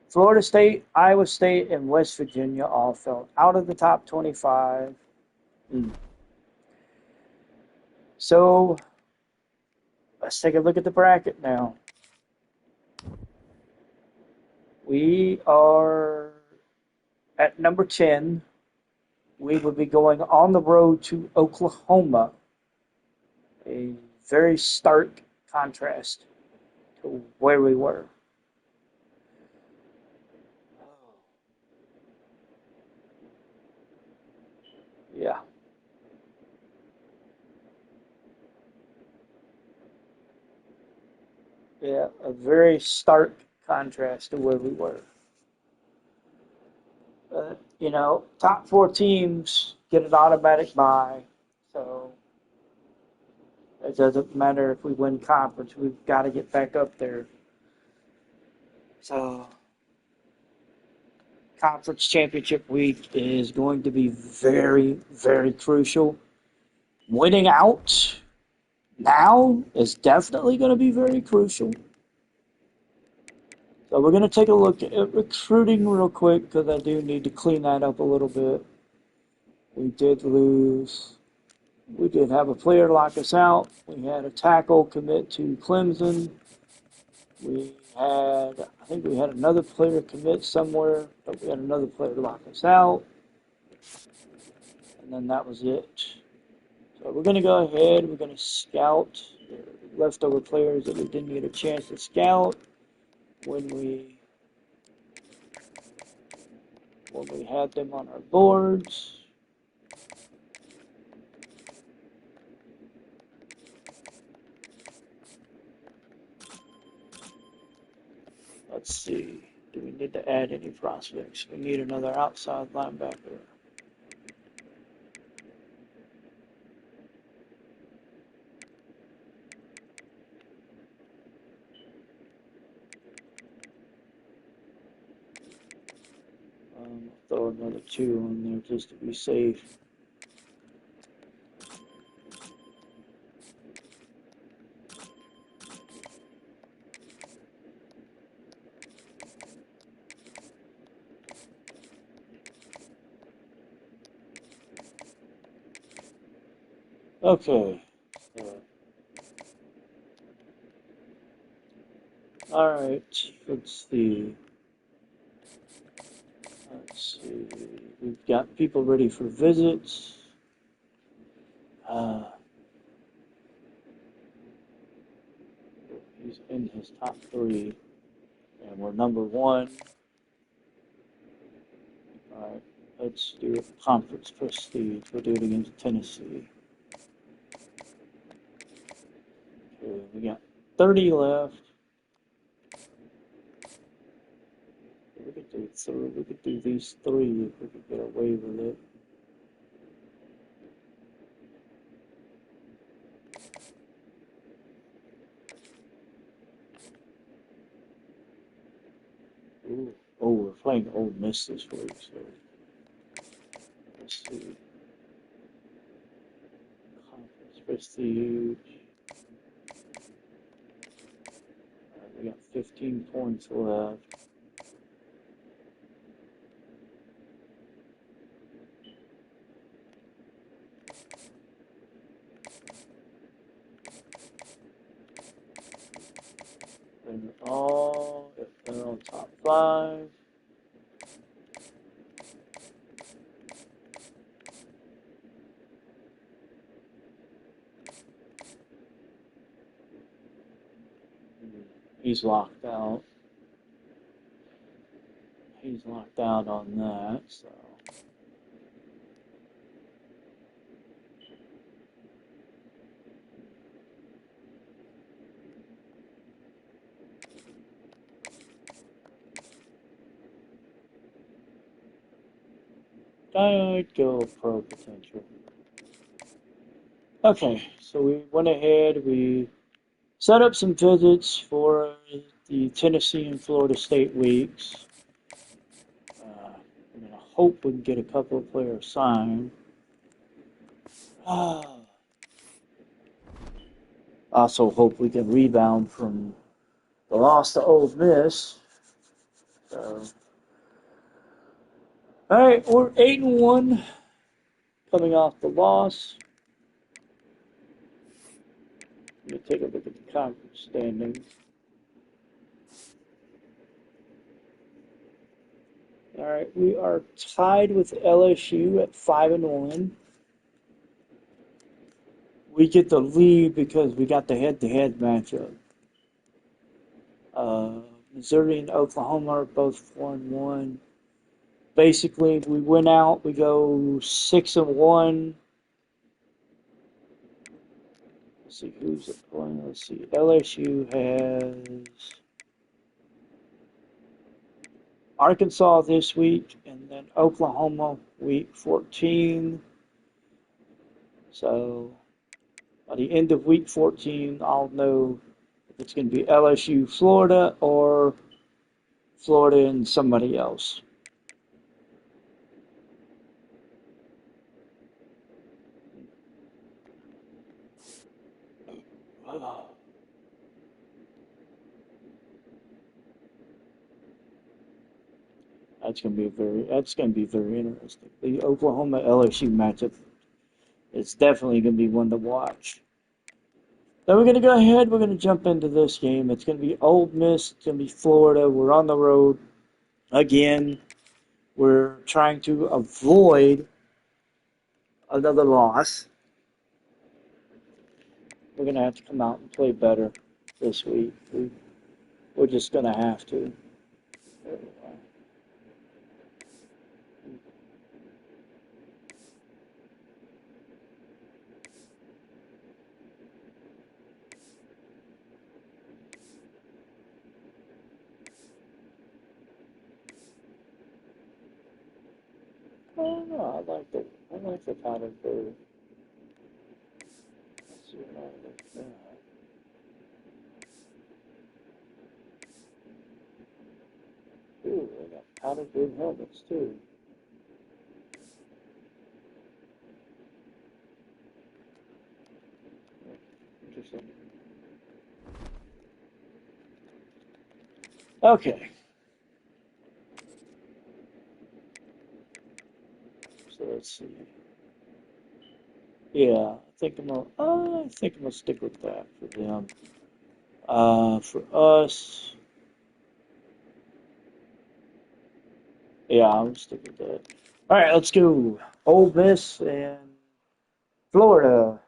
Florida State, Iowa State, and West Virginia all fell out of the top 25. So let's take a look at the bracket now. We are at number 10. We will be going on the road to Oklahoma. A very stark contrast to where we were. Yeah. Yeah, a very stark contrast to where we were. You know, top 4 teams get an automatic bye. So it doesn't matter if we win conference, we've got to get back up there. So conference championship week is going to be very, very crucial. Winning out now is definitely going to be very crucial. So we're going to take a look at recruiting real quick because I do need to clean that up a little bit. We did lose. We did have a player lock us out. We had a tackle commit to Clemson. I think we had another player commit somewhere, but we had another player lock us out. And then that was it. So we're going to go ahead. We're going to scout the leftover players that we didn't get a chance to scout when we had them on our boards. Let's see. Do we need to add any prospects? We need another outside linebacker. Throw another 2 on there just to be safe. Okay. All right. Let's see. We've got people ready for visits. He's in his top 3, and we're number 1. All right. Let's do it. Conference prestige. We'll do it against Tennessee. Okay, we got 30 left. We could do these 3 if we could get away with it. Ooh. Oh, we're playing Ole Miss this week, so let's see. Conference prestige. Alright, we got 15 points left. And all if they're on top 5. He's locked out. He's locked out on that, so I'd go pro potential. Okay, so we went ahead, we set up some visits for the Tennessee and Florida State weeks. I'm going to hope we can get a couple of players signed. Also hope we can rebound from the loss to Ole Miss. So, all right, we're 8-1 coming off the loss. Let me take a look at the conference standings. All right, we are tied with LSU at 5-1. We get the lead because we got the head-to-head matchup. Missouri and Oklahoma are both 4-1. Basically, we win out, we go 6-1. Let's see who's playing. Let's see. LSU has Arkansas this week, and then Oklahoma week 14. So by the end of week 14, I'll know if it's going to be LSU, Florida, or Florida and somebody else. That's going to be very interesting. The Oklahoma LSU matchup is definitely going to be one to watch. Then we're going to go ahead. We're going to jump into this game. It's going to be Ole Miss. It's going to be Florida. We're on the road again. We're trying to avoid another loss. We're going to have to come out and play better this week. We're just going to have to. Oh, I like the powdered bird. Let's see what I like that. Ooh, they got powdered bird helmets too. Interesting. Okay. So let's see. Yeah, I think I'm gonna stick with that for them. For us, yeah, I'm gonna stick with that. All right, let's go. Ole Miss and Florida.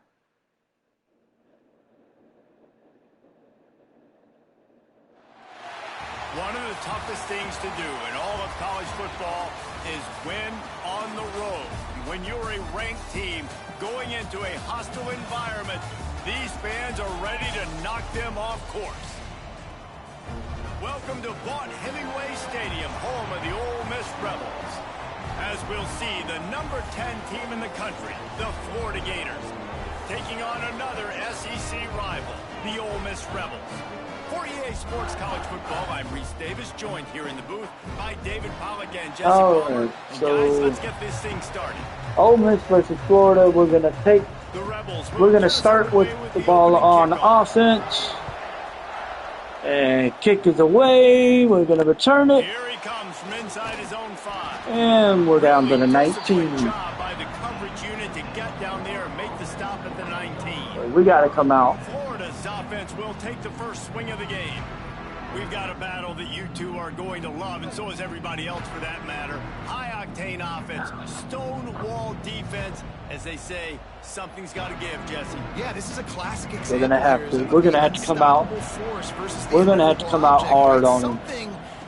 One of the toughest things to do in all of college football is win on the road. When you're a ranked team going into a hostile environment, these fans are ready to knock them off course. Welcome to Vaught Hemingway Stadium, home of the Ole Miss Rebels. As we'll see, the number 10 team in the country, the Florida Gators, taking on another SEC rival, the Ole Miss Rebels. For EA Sports College Football, I'm Reese Davis, joined here in the booth by David Pollack and Jesse Palmer. And guys, let's get this thing started. Ole Miss versus Florida. We're gonna start with the ball on offense. And kick is away. We're gonna return it. Here he comes from inside his own 5. And we're down to the 19. Job by the coverage unit to get down there and make the stop at the 19. We gotta come out. Florida's offense will take the first swing of the game. We've got a battle that you two are going to love, and so is everybody else for that matter. High-octane offense, stone-wall defense. As they say, something's got to give, Jesse. Yeah, this is a classic example. We're gonna have to come out. We're gonna have to come out hard on them.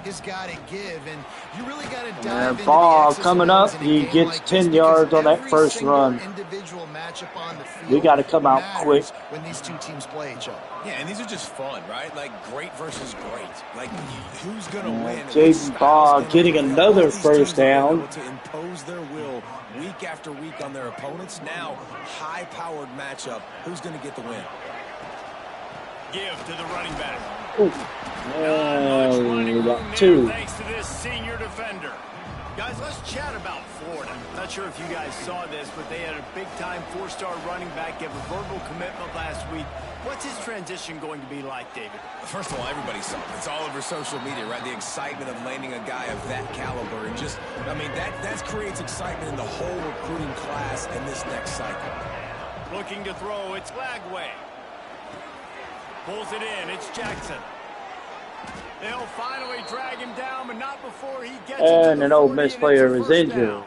has got to give, and you really got to dive into ball the X's coming and O's up. in a He game gets like 10 this, yards on that every first single run. individual matchup on the field We got to come out quick. matters when these two teams play each other. Yeah, and these are just fun, right? Like great versus great. Like who's going to win? Jaden Ball getting another Both these teams first have been down. able to impose their will week after week on their opponents. Now, high-powered matchup. Who's going to get the win? Give to the running back. Ooh. We got 2. Thanks to this senior defender. Guys, let's chat about Florida. Not sure if you guys saw this, but they had a big-time 4-star running back give a verbal commitment last week. What's his transition going to be like, David? First of all, everybody saw it. It's all over social media, right? The excitement of landing a guy of that caliber. And just, I mean, that creates excitement in the whole recruiting class in this next cycle. Looking to throw, it's Lagway. Pulls it in, it's Jackson. They'll finally drag him down, but not before he gets And an Ole Miss player is injured.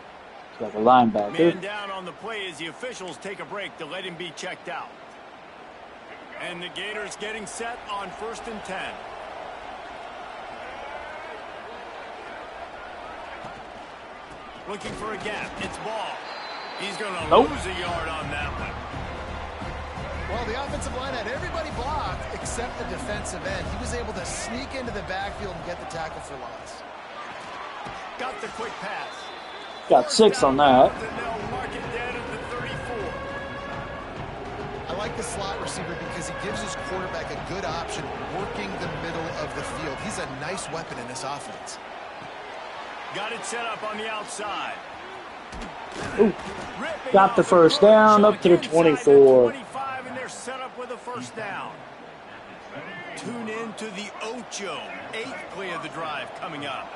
It's like a linebacker. Man down on the play as the officials take a break to let him be checked out. And the Gators getting set on 1st and 10. Looking for a gap. It's Ball. He's going to lose a yard on that one. Well, the offensive line had everybody blocked except the defensive end. He was able to sneak into the backfield and get the tackle for loss. Got the quick pass. Got 6 on that. I like the slot receiver because he gives his quarterback a good option working the middle of the field. He's a nice weapon in this offense. Got it set up on the outside. Ooh. Got the first down up to the 24. And they're set up with a first down. Tune in to the Ocho. 8th play of the drive coming up.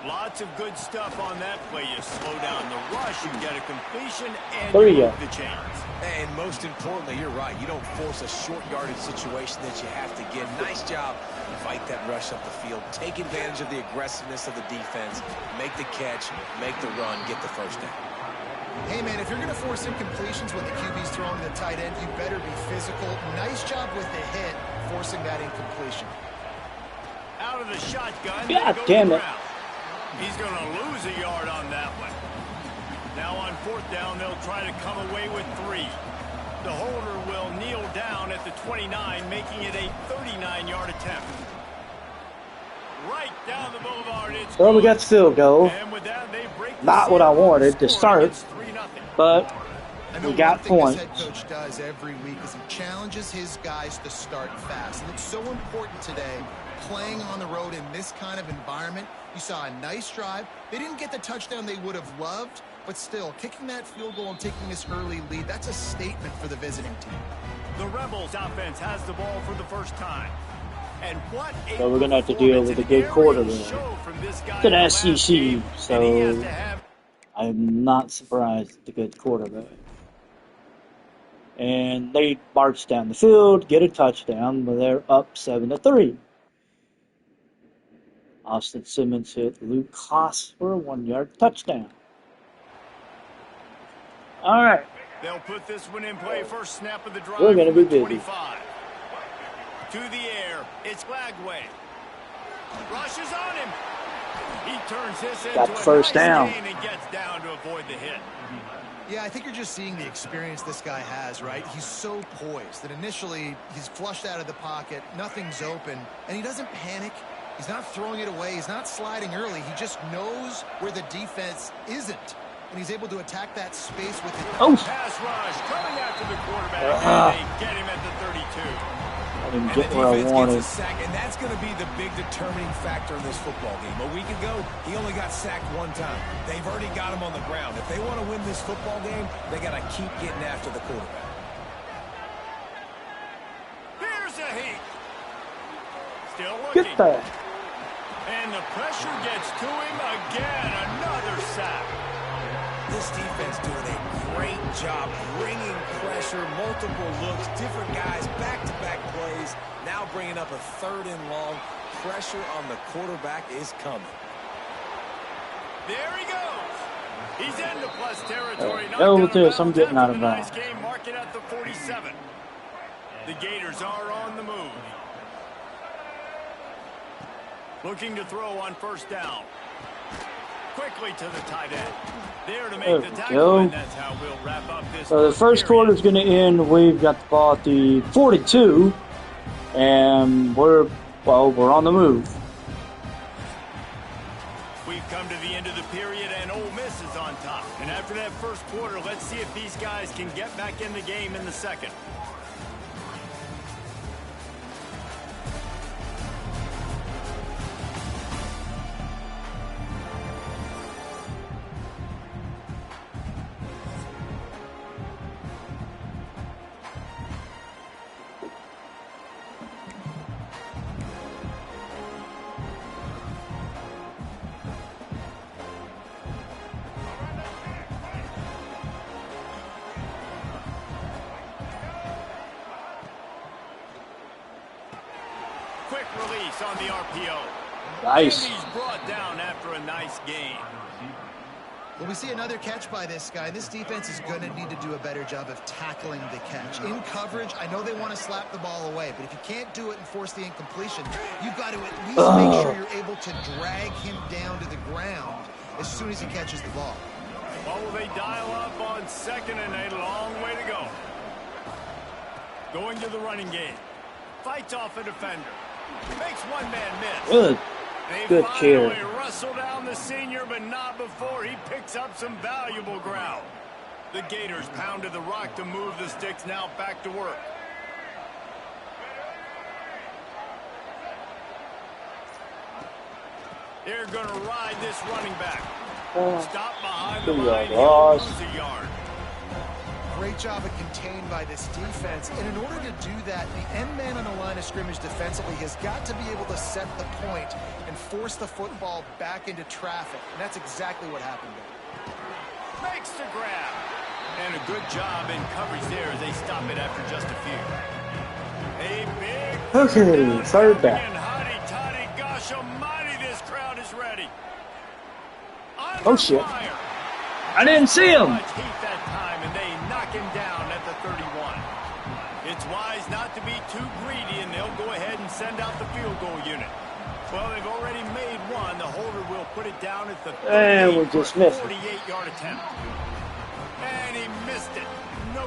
Lots of good stuff on that play. You slow down the rush, you get a completion, and you move the chains. And most importantly, you're right. You don't force a short yardage situation that you have to get. Nice job. Fight that rush up the field. Take advantage of the aggressiveness of the defense. Make the catch, make the run, get the first down. Hey, man, if you're going to force incompletions when the QB's throwing to the tight end, you better be physical. Nice job with the hit, forcing that incompletion. Out of the shotgun. God damn it. He's going to lose a yard on that one. Now on 4th down, they'll try to come away with 3. The holder will kneel down at the 29, making it a 39-yard attempt. Right down the boulevard. It's well, we got field goal. and with that, they break Not what I wanted to start, but we got points. This head coach does every week is he challenges his guys to start fast. And it's so important today, playing on the road in this kind of environment. You saw a nice drive. They didn't get the touchdown they would have loved, but still, kicking that field goal and taking this early lead, that's a statement for the visiting team. The Rebels offense has the ball for the first time. And what So we're going to have to deal with a good quarter there. It's an SEC, so I'm not surprised at the good quarterback. And they march down the field, get a touchdown, but they're up 7-3. Austin Simmons hit Luke Haas for a 1-yard touchdown. All right. They'll put this one in play. First snap of the drive. We're going to be busy. 25. To the air. It's Lagway. Rushes on him. He turns this into a first down. gain and gets down to avoid the hit. Yeah, I think you're just seeing the experience this guy has, right? He's so poised that initially he's flushed out of the pocket, nothing's open, and he doesn't panic. He's not throwing it away. He's not sliding early. He just knows where the defense isn't, and he's able to attack that space with it. Oh. Pass rush coming after the quarterback, and they get him at the 32. I didn't And get the where I defense wanted. gets a sack, and that's going to be the big determining factor in this football game. A week ago, he only got sacked 1 time. They've already got him on the ground. If they want to win this football game, they got to keep getting after the quarterback. Here's a heat. Still looking. Get that. And the pressure gets to him again. Another sack. This defense doing a great job bringing pressure, multiple looks, different guys, back-to-back plays. Now bringing up a 3rd and long. Pressure on the quarterback is coming. There he goes. He's into plus territory. Oh, this, I'm getting out of bounds. bounds. Game mark it at the 47. The Gators are on the move. Looking to throw on first down. Quickly to the tight end. There to make the tackle, and that's how we'll wrap up this. So the first quarter is going to end. We've got the ball at the 42, and we're on the move. We've come to the end of the period, and Ole Miss is on top. And after that first quarter, let's see if these guys can get back in the game in the second. Quick release on the RPO. Nice. He's brought down after a nice gain. Well, we see another catch by this guy. This defense is going to need to do a better job of tackling the catch. In coverage, I know they want to slap the ball away, but if you can't do it and force the incompletion, you've got to at least make sure you're able to drag him down to the ground as soon as he catches the ball. What will they dial up on second and a long way to go? Going to the running game. Fights off a defender. Makes one man miss. Good. They Good cheer. finally wrestle down the senior, but not before he picks up some valuable ground. The Gators pounded the rock to move the sticks, now back to work. They're going to ride this running back. Stop behind the line. He'll lose a yard. Great job of contained by this defense. And in order to do that, the end man on the line of scrimmage defensively has got to be able to set the point and force the football back into traffic. And that's exactly what happened there. Makes the grab. And a good job in coverage there as they stop it after just a few. A big Okay, third down. Hotty-toddy, gosh almighty, this crowd is ready. Oh, shit. Fire. I didn't see him. Much heat that time, and they knock him down at the 31. It's wise not to be too greedy, and they'll go ahead and send out the field goal unit. Well, they've already made one. The holder will put it down at the 48-yard attempt. And he missed it. No.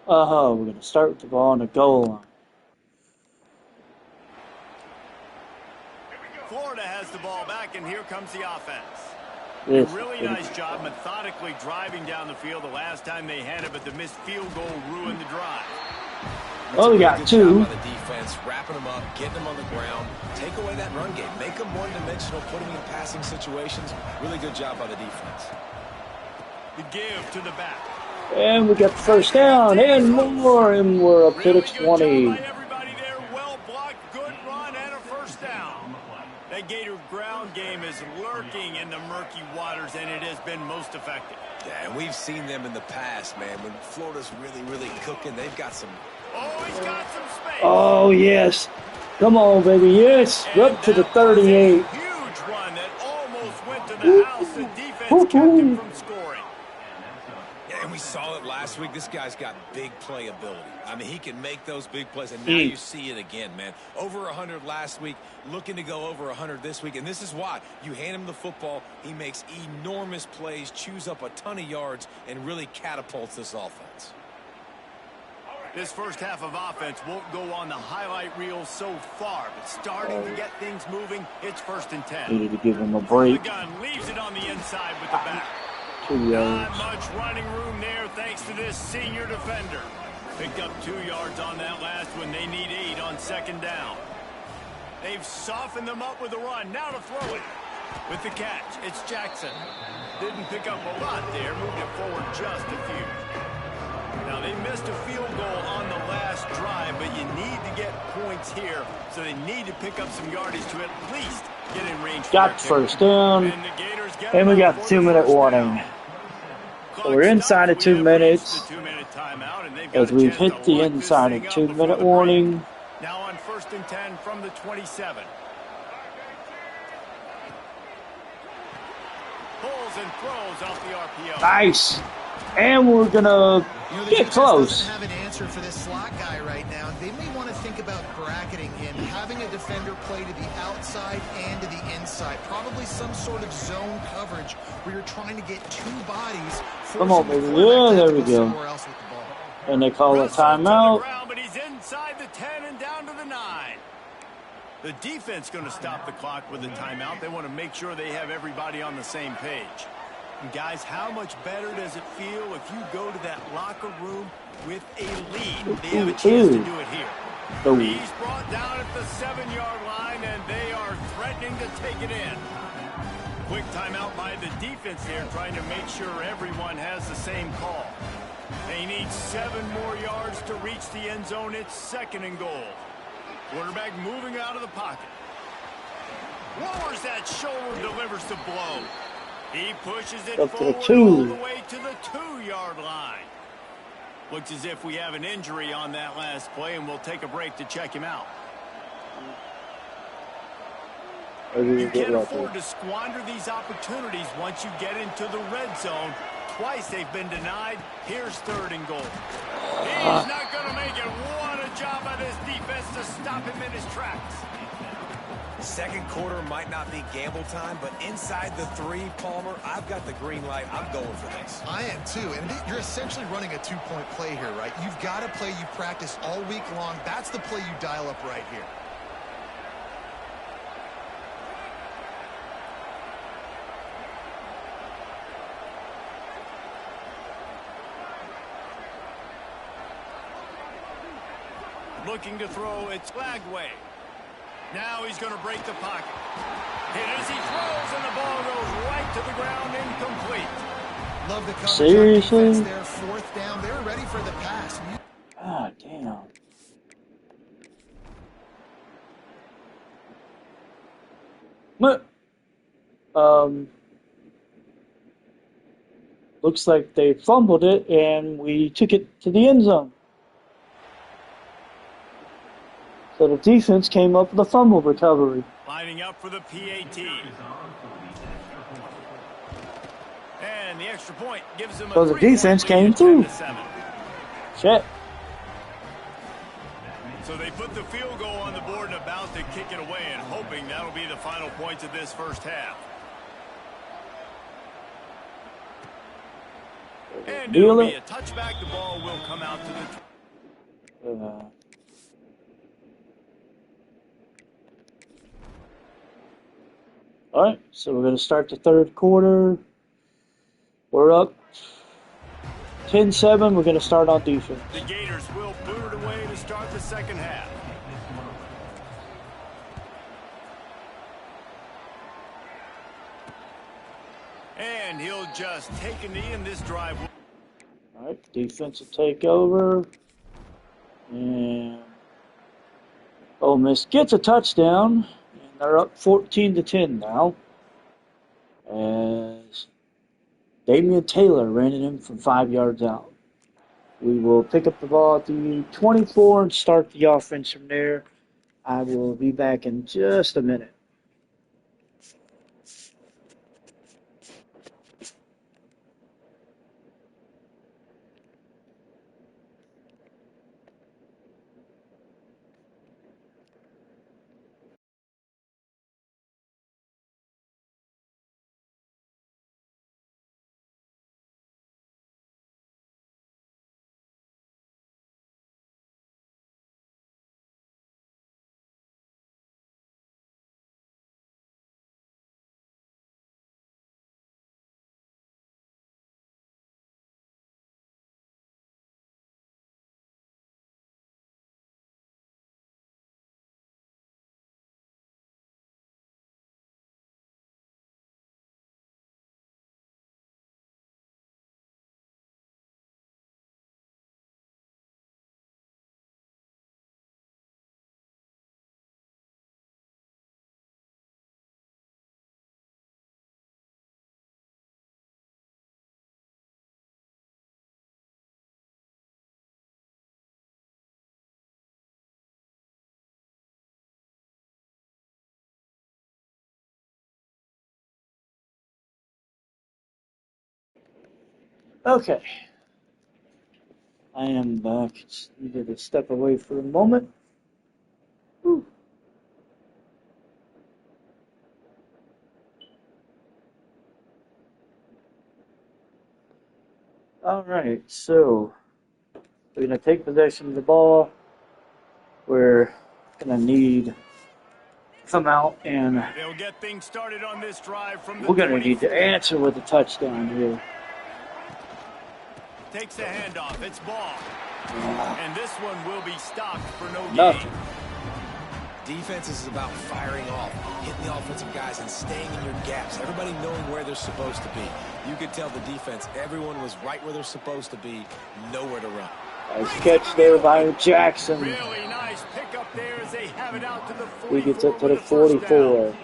We're going to start with the ball on the goal line. Florida has the ball back, and here comes the offense. This Really nice job methodically driving down the field the last time they had it, but the missed field goal ruined the drive. Oh, we got two. By the defense, wrapping them up, getting them on the ground, take away that run game, make them one-dimensional, put them in passing situations. Really good job by the defense. The give to the back. And we got the first down and more, and we're up to the 20. Everybody there, well blocked, good run, and a first down. That Gator ground game is lurking in the murky waters, and it has been most effective. Yeah, and we've seen them in the past, man. When Florida's really cooking, they've got some... Oh, he's got some space. Oh, yes. Come on, baby. Yes. Up to the 38. Huge run that almost went to the house. The defense kept him from scoring. Yeah, and we saw it last week. This guy's got big playability. I mean, he can make those big plays, and now you see it again, man. Over 100 last week, looking to go over 100 this week, and this is why. You hand him the football, he makes enormous plays, chews up a ton of yards, and really catapults this offense. This first half of offense won't go on the highlight reel so far, but starting to get things moving, it's 1st and 10. Needed to give him a break. The gun leaves it on the inside with the back. 2 yards. Not much running room there thanks to this senior defender. Picked up 2 yards on that last one. They need 8 on 2nd down. They've softened them up with a run. Now to throw it. With the catch, it's Jackson. Didn't pick up a lot there. Moved it forward just a few. Now, they missed a field goal on the last drive, but you need to get points here, so they need to pick up some yardage to at least get in range. Got first down, and we got 2-minute warning. So we're inside of 2 minutes, as we've hit the inside of 2-minute warning. Now on 1st and 10 from the 27. Pulls and throws off the RPO. Nice. And we're going to You know, the get defense close. doesn't have an answer for this slot guy right now. They may want to think about bracketing him, having a defender play to the outside and to the inside. Probably some sort of zone coverage where you're trying to get two bodies. Come on, baby. Yeah, there we go. Else with the ball. And they call a Wrestled to the timeout. ground, but he's inside the 10 and down to the 9. The defense going to stop the clock with a timeout. They want to make sure they have everybody on the same page. And guys, how much better does it feel if you go to that locker room with a lead? They have a chance to do it here. He's brought down at the 7-yard line, and they are threatening to take it in. Quick timeout by the defense there, trying to make sure everyone has the same call. They need 7 more yards to reach the end zone. It's 2nd and goal. Quarterback moving out of the pocket. Lowers that shoulder, delivers the blow. He pushes it Up to the forward 2. all the way to the 2-yard line. Looks as if we have an injury on that last play, and we'll take a break to check him out. You can't afford to squander these opportunities once you get into the red zone. Twice they've been denied. Here's 3rd and goal. He's not going to make it. What a job by this defense to stop him in his tracks. Second quarter might not be gamble time, but inside the 3, Palmer, I've got the green light. I'm going for this. I am too, and you're essentially running a 2-point play here, right? You've got a play you practice all week long. That's the play you dial up right here. Looking to throw, it's Lagway. Now he's going to break the pocket. Hit as he throws, and the ball goes right to the ground, incomplete. Love the coverage. Seriously? There, 4th down. They're ready for the pass. God damn. Look. Looks like they fumbled it, and we took it to the end zone. So the defense came up with a fumble recovery. Lining up for the PAT. And the extra point gives them a So the defense came lead at through. 10-7. Shit. So they put the field goal on the board and about to kick it away, and hoping that'll be the final points of this first half. And it'll be a touchback. The ball will come out to the... All right, so we're going to start the 3rd quarter. We're up 10-7. We're going to start on defense. The Gators will boot it away to start the 2nd half. And he'll just take a knee in this drive. All right, defense will take over. And Ole Miss gets a touchdown. And they're up 14-10 now. As Damian Taylor ran it in from 5 yards out. We will pick up the ball at the 24 and start the offense from there. I will be back in just a minute. Okay. I am back. Just needed to step away for a moment. Whew. All right, so we're going to take possession of the ball. We're going to need to come out and They'll get things started on this drive from the we're going to need 24. to answer with a touchdown here. Takes the handoff. It's ball. And this one will be stopped for no gain. Nothing. Defense is about firing off, hitting the offensive guys, and staying in your gaps. Everybody knowing where they're supposed to be. You could tell the defense, everyone was right where they're supposed to be, nowhere to run. Nice catch there by Jackson. Really nice pickup there as they have it out to the 44. He gets up to the with a first 44. down.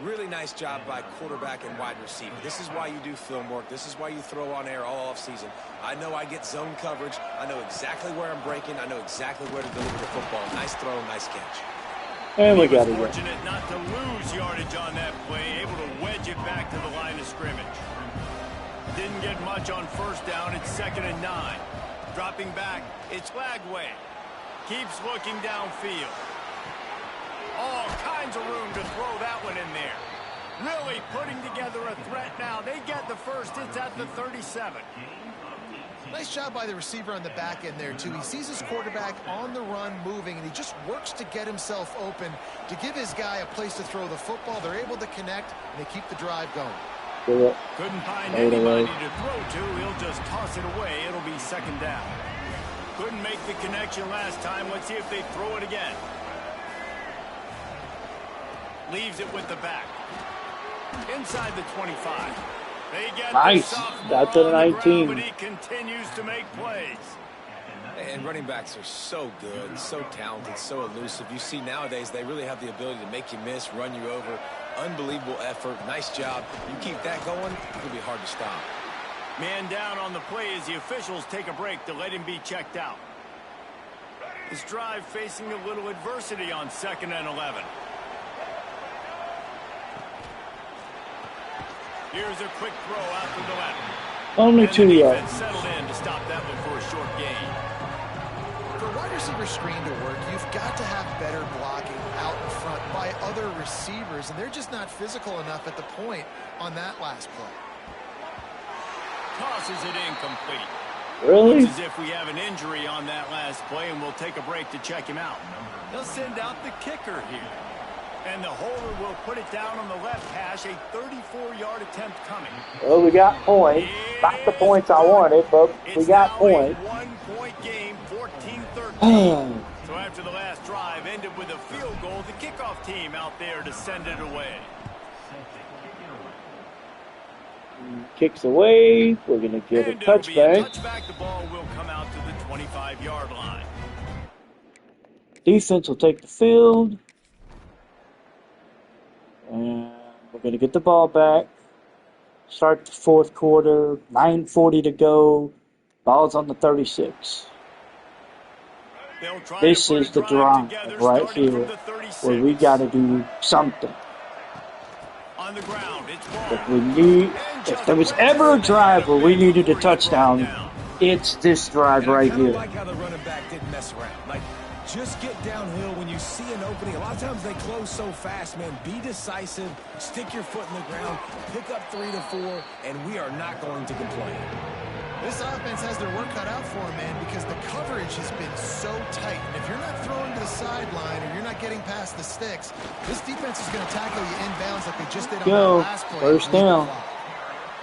Really nice job by quarterback and wide receiver. This is why you do film work. This is why you throw on air all offseason. I know I get zone coverage. I know exactly where I'm breaking. I know exactly where to deliver the football. Nice throw, nice catch. And we got it. Fortunate not to lose yardage on that play. Able to wedge it back to the line of scrimmage. Didn't get much on first down. It's 2nd and 9. Dropping back. It's Lagway. Keeps looking downfield. All kinds of room to throw that one in there. Really putting together a threat now. They get the first. It's at the 37. Nice job by the receiver on the back end there, too. He sees his quarterback on the run moving, and he just works to get himself open to give his guy a place to throw the football. They're able to connect, and they keep the drive going. Couldn't find anybody to throw to. He'll just toss it away. It'll be 2nd down. Couldn't make the connection last time. Let's see if they throw it again. Leaves it with the back. Inside the 25. They get nice. Got to the 19. But he continues to make plays. And running backs are so good, so talented, so elusive. You see nowadays they really have the ability to make you miss, run you over. Unbelievable effort. Nice job. You keep that going, it'll be hard to stop. Man down on the play as the officials take a break to let him be checked out. His drive facing a little adversity on 2nd and 11. Here's a quick throw out to the left. Only 2 yards. Settled in to stop that one for a short gain. For wide receiver screen to work, you've got to have better blocking out in front by other receivers, and they're just not physical enough at the point on that last play. Tosses it incomplete. Really? Looks as if we have an injury on that last play, and we'll take a break to check him out. They'll send out the kicker here. And the holder will put it down on the left hash, a 34-yard attempt coming. Well, we got points. Not the points I wanted, but we got points. It's now a 1-point game, 14-13. So after the last drive ended with a field goal, the kickoff team out there to send it away. Kicks away. We're going to get a touchback. The ball will come out to the 25-yard line. Defense will take the field. And we're going to get the ball back. Start the 4th quarter. 9:40 to go. Ball's on the 36. This is the drive right here where we got to do something. On the ground, it's If there was ever a drive where we needed a touchdown, it's this drive right here. I like how the running back didn't mess around. Like, just get downhill when you see an opening. A lot of times they close so fast, man. Be decisive, stick your foot in the ground, pick up 3 to 4, and we are not going to complain. This offense has their work cut out for them, man, because the coverage has been so tight. And if you're not throwing to the sideline or you're not getting past the sticks, this defense is going to tackle you inbounds like they just did on that last play. First down.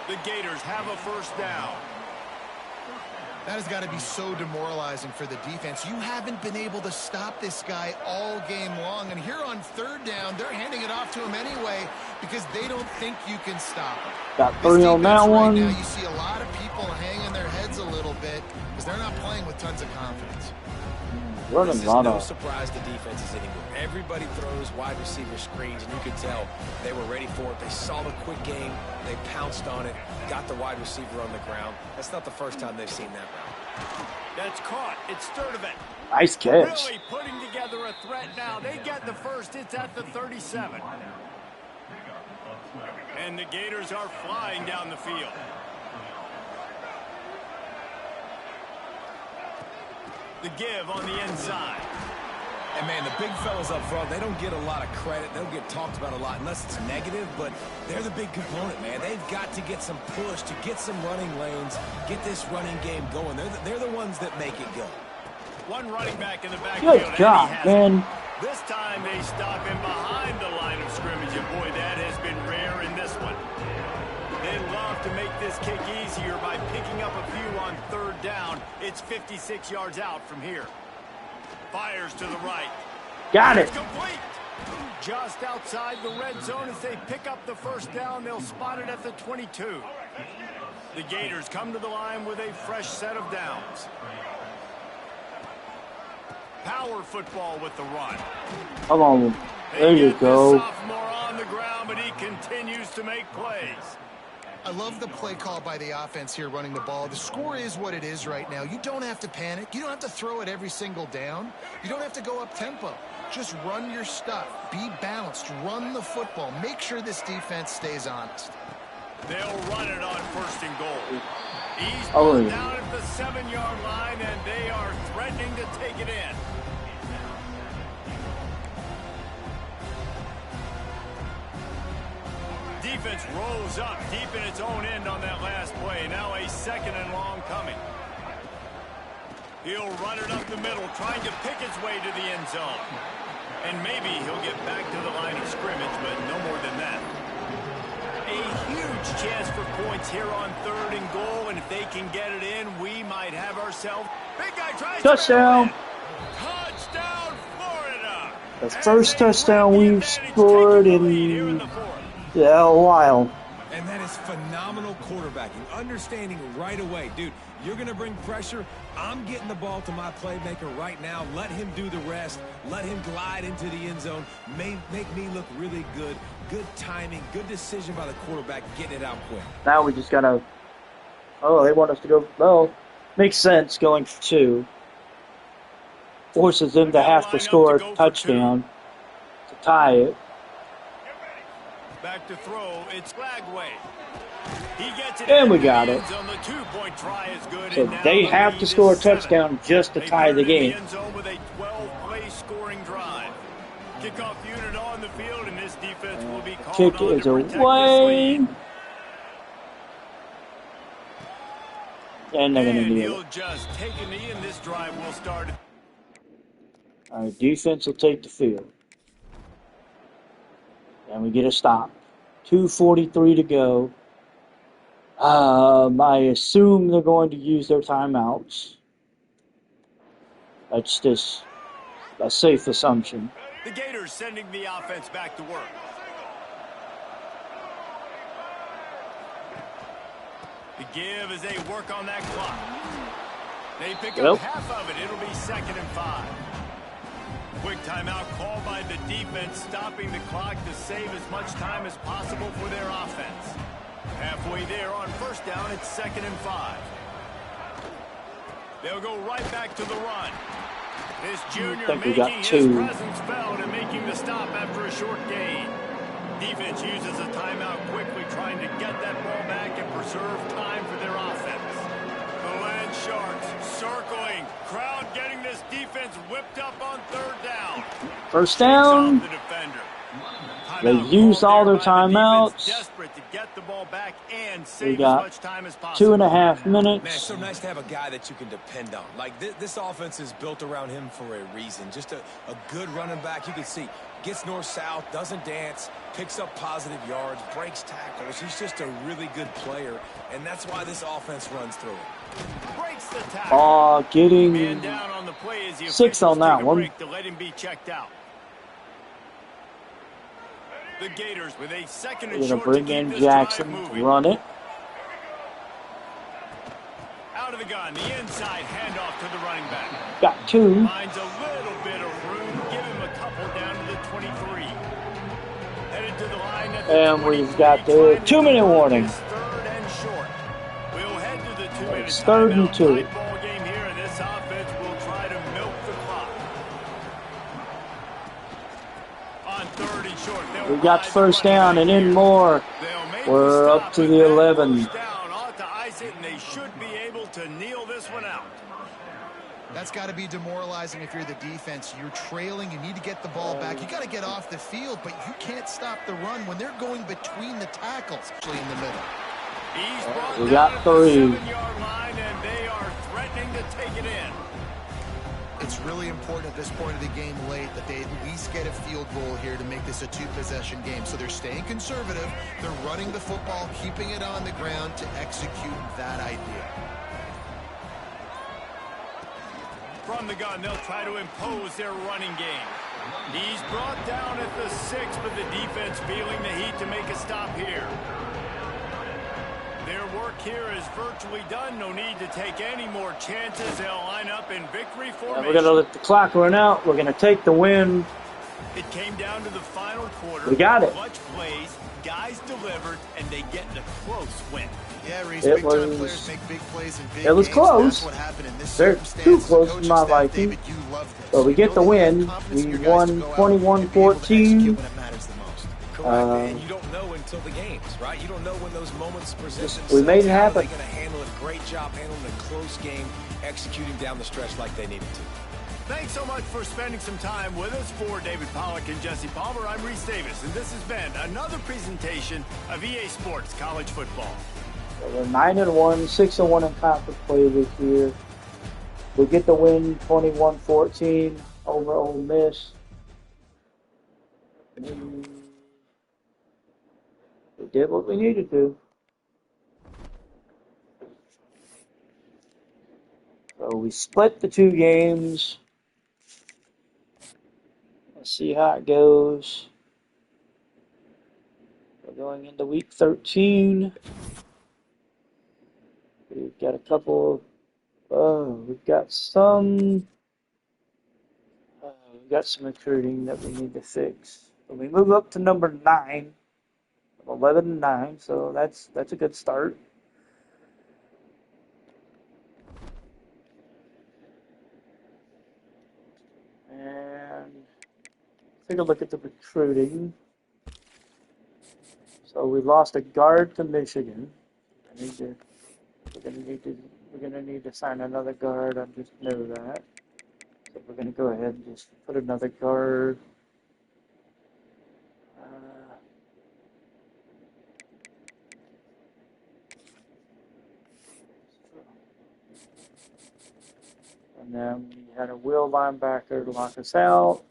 The Gators have a first down. That has got to be so demoralizing for the defense. You haven't been able to stop this guy all game long. And here on 3rd down, they're handing it off to him anyway because they don't think you can stop him. Got 3 on that one. Now you see a lot of people hanging their heads a little bit because they're not playing with tons of confidence. Running this is no surprise to defenses anymore. Everybody throws wide receiver screens, and you could tell they were ready for it. They saw the quick game. They pounced on it, got the wide receiver on the ground. That's not the first time they've seen that route. That's caught. It's Sturdivant. Nice catch. Really putting together a threat now. They get the first. It's at the 37. And the Gators are flying down the field. The give on the inside. And, man, the big fellas up front, they don't get a lot of credit. They don't get talked about a lot unless it's negative, but they're the big component, man. They've got to get some push, to get some running lanes, get this running game going. They're the ones that make it go. One running back in the backfield. Good job, man. This time they stop him behind the line of scrimmage, and boy, that has been rare in this one. They love to make this kick easier by picking up a few on third down. It's 56 yards out from here. Fires to the right. Got it. It's complete. Just outside the red zone as they pick up the first down. They'll spot it at the 22. The Gators come to the line with a fresh set of downs. Power football with the run. Come on. There you go. Sophomore on the ground, but he continues to make plays. I love the play call by the offense here running the ball. The score is what it is right now. You don't have to panic. You don't have to throw it every single down. You don't have to go up tempo. Just run your stuff. Be balanced. Run the football. Make sure this defense stays honest. They'll run it on first and goal. He's brought down at the 7-yard line, and they are threatening to take it in. Defense rolls up deep in its own end on that last play. Now a second and long coming. He'll run it up the middle, trying to pick his way to the end zone. And maybe he'll get back to the line of scrimmage, but no more than that. A huge chance for points here on third and goal, and if they can get it in, we might have ourselves. Big guy tries touchdown. Touchdown, Florida. The first touchdown we've scored in a while. And that is phenomenal quarterbacking. Understanding right away, dude, you're going to bring pressure. I'm getting the ball to my playmaker right now. Let him do the rest. Let him glide into the end zone. Make me look really good. Good timing. Good decision by the quarterback getting it out quick. Now we just got to... Oh, they want us to go... Well, makes sense going for two. Forces them to have to score a touchdown to tie it. Back to throw. It's Flagway. He gets it. And we got it. On the 2-point try is good. So they have to score a touchdown just to tie the game. End zone with a 12-play scoring drive. Kickoff unit on the field, and this defense will be called Kick on is to protect away. this lead. And they're going to need he'll it. just take a knee, and this drive will start. Our defense will take the field. And we get a stop. 2:43 to go. I assume they're going to use their timeouts. That's just a safe assumption. The Gators sending the offense back to work. The give as they work on that clock. They pick up half of it. It'll be 2nd and 5. Quick timeout called by the defense, stopping the clock to save as much time as possible for their offense. Halfway there on first down, it's 2nd and 5. They'll go right back to the run. This junior making his presence felt and making the stop after a short gain. Defense uses a timeout quickly, trying to get that ball back and preserve time for their offense. The Land Sharks circling. Crowd getting this defense whipped up on third down. First down. The defender. They used all their timeouts. Desperate to get the ball back and We save as got much time as possible. 2.5 minutes. Man, it's so nice to have a guy that you can depend on. Like, this offense is built around him for a reason. Just a good running back. You can see, gets north-south, doesn't dance, picks up positive yards, breaks tackles. He's just a really good player, and that's why this offense runs through it. Breaks the tackle. Getting Man down on the play as the 6 on that one. To let him be checked out. The Gators with a 2nd and We're going short to bring in Jackson to run it. Out of the gun, the inside handoff to the running back. Got 2. Finds a little bit of room. Give him a couple down to the 23. Headed to the line at the And we've got the 2-minute warning. 3rd and short. We'll head to the 2-minute It's 3rd and 2. Tight ball game here, and this offense will try to milk the clock. On 3rd and short, We got the first down and in more. We're up to the 11. Down, ought to ice it, and they should be able to kneel this one out. That's got to be demoralizing if you're the defense. You're trailing. You need to get the ball back. You got to get off the field, but you can't stop the run when they're going between the tackles, actually in the middle. He's brought We down got at 3. the 7-yard line, and they are threatening to take it in. It's really important at this point of the game late that they at least get a field goal here to make this a 2-possession game. So they're staying conservative. They're running the football, keeping it on the ground to execute that idea. From the gun, they'll try to impose their running game. He's brought down at the 6, but the defense feeling the heat to make a stop here. Their work here is virtually done. No need to take any more chances. They'll line up in victory formation. We're going to let the clock run out. We're going to take the win. It came down to the final quarter. We got it. Clutch plays, guys delivered, and they get the close win. Yeah, Reese, It big-time was- players make big plays in big it was games. close. That's what happened in this They're circumstance. too close Coaching to my staff, liking. David, you love this. But we You get know the that you have win. confidence in We your guys to won go out and be able to 21-14. execute when it matters the most. Correct, and you don't know until the games, right? You don't know when those moments present themselves. We made it How are happen. they going to handle it? Great job handling a close game, executing down the stretch like they needed to. Thanks so much for spending some time with us. For David Pollack and Jesse Palmer, I'm Reese Davis, and this has been another presentation of EA Sports College Football. So we're 9-1, 6-1 in conference play this year. We get the win 21-14 over Ole Miss. We did what we needed to. So we split the 2 games. Let's see how it goes. We're going into week 13. We've got a couple of, we've got some recruiting that we need to fix. So we move up to number 9, 11-9, so that's a good start. And take a look at the recruiting. So we lost a guard to Michigan. We're gonna need to sign another guard. I just know that. So we're gonna go ahead and just put another guard. And then we had a will linebacker to lock us out.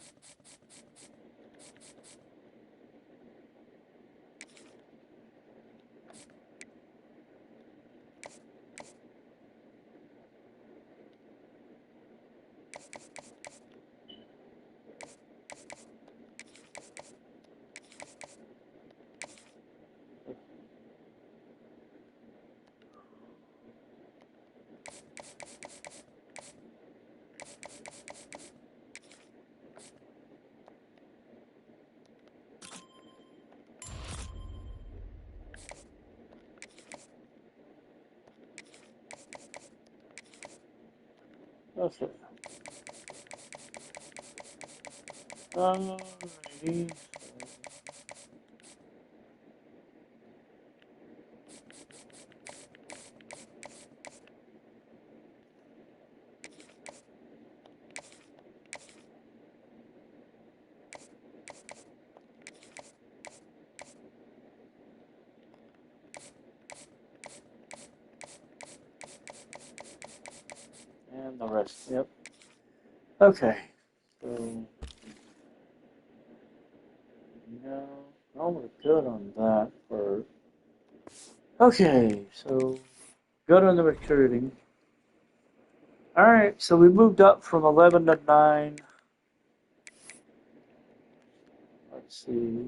Okay. Alrighty. And the rest, yep. Okay. So, no, we're good on that part. Okay, so good on the recruiting. Alright, so we moved up from 11-9. Let's see.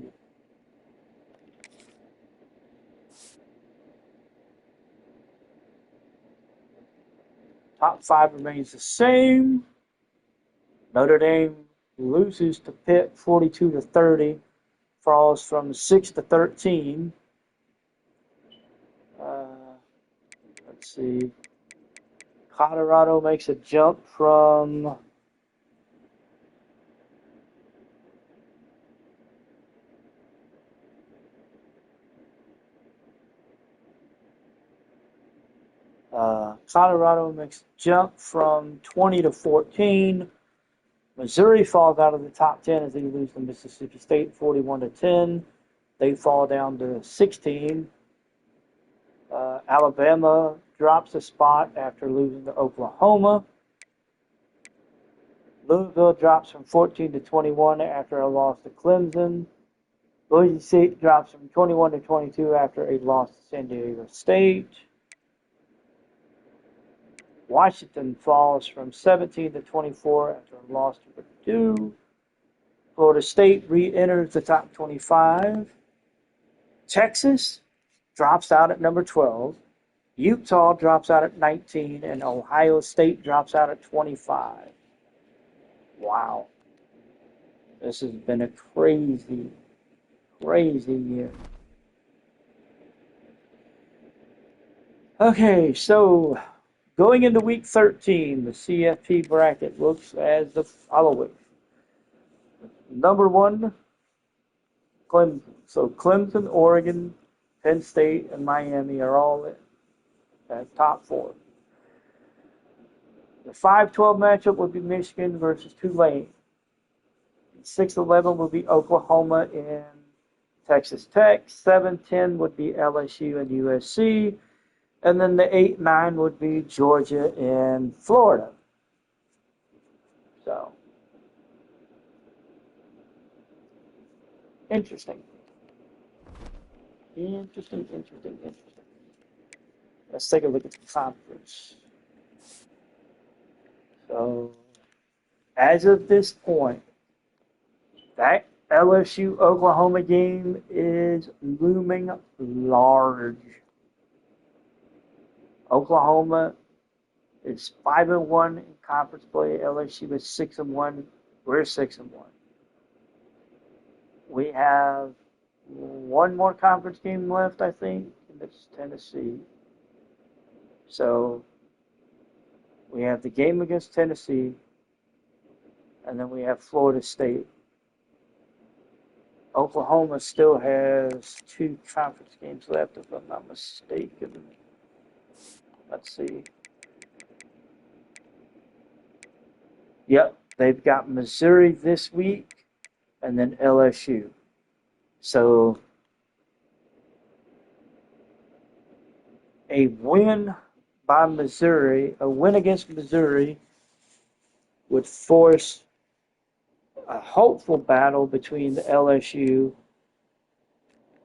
Top 5 remains the same. Notre Dame loses to Pitt 42-30. Falls from 6-13. Let's see. Colorado makes a jump from Colorado makes a jump from 20 to 14. Missouri falls out of the top 10 as they lose to Mississippi State 41 to 10. They fall down to 16. Alabama drops a spot after losing to Oklahoma. Louisville drops from 14 to 21 after a loss to Clemson. Boise State drops from 21 to 22 after a loss to San Diego State. Washington falls from 17 to 24 after a loss to Purdue. Florida State re-enters the top 25. Texas drops out at number 12. Utah drops out at 19, and Ohio State drops out at 25. Wow. This has been a crazy, crazy year. Okay, so going into week 13, the CFP bracket looks as the following. Number 1, Clemson. So Clemson, Oregon, Penn State, and Miami are all at top 4. The 5-12 matchup would be Michigan versus Tulane. 6-11 would be Oklahoma and Texas Tech. 7-10 would be LSU and USC. And then the 8-9 would be Georgia and Florida. So, interesting. Interesting. Let's take a look at the conference. So, as of this point, that LSU-Oklahoma game is looming large. Oklahoma is 5-1 in conference play. LSU is 6-1. We're 6-1. We have one more conference game left, I think, and it's Tennessee. So we have the game against Tennessee, and then we have Florida State. Oklahoma still has 2 conference games left, if I'm not mistaken. Let's see. Yep, they've got Missouri this week, and then LSU. So a win by Missouri, a win against Missouri, would force a hopeful battle between the LSU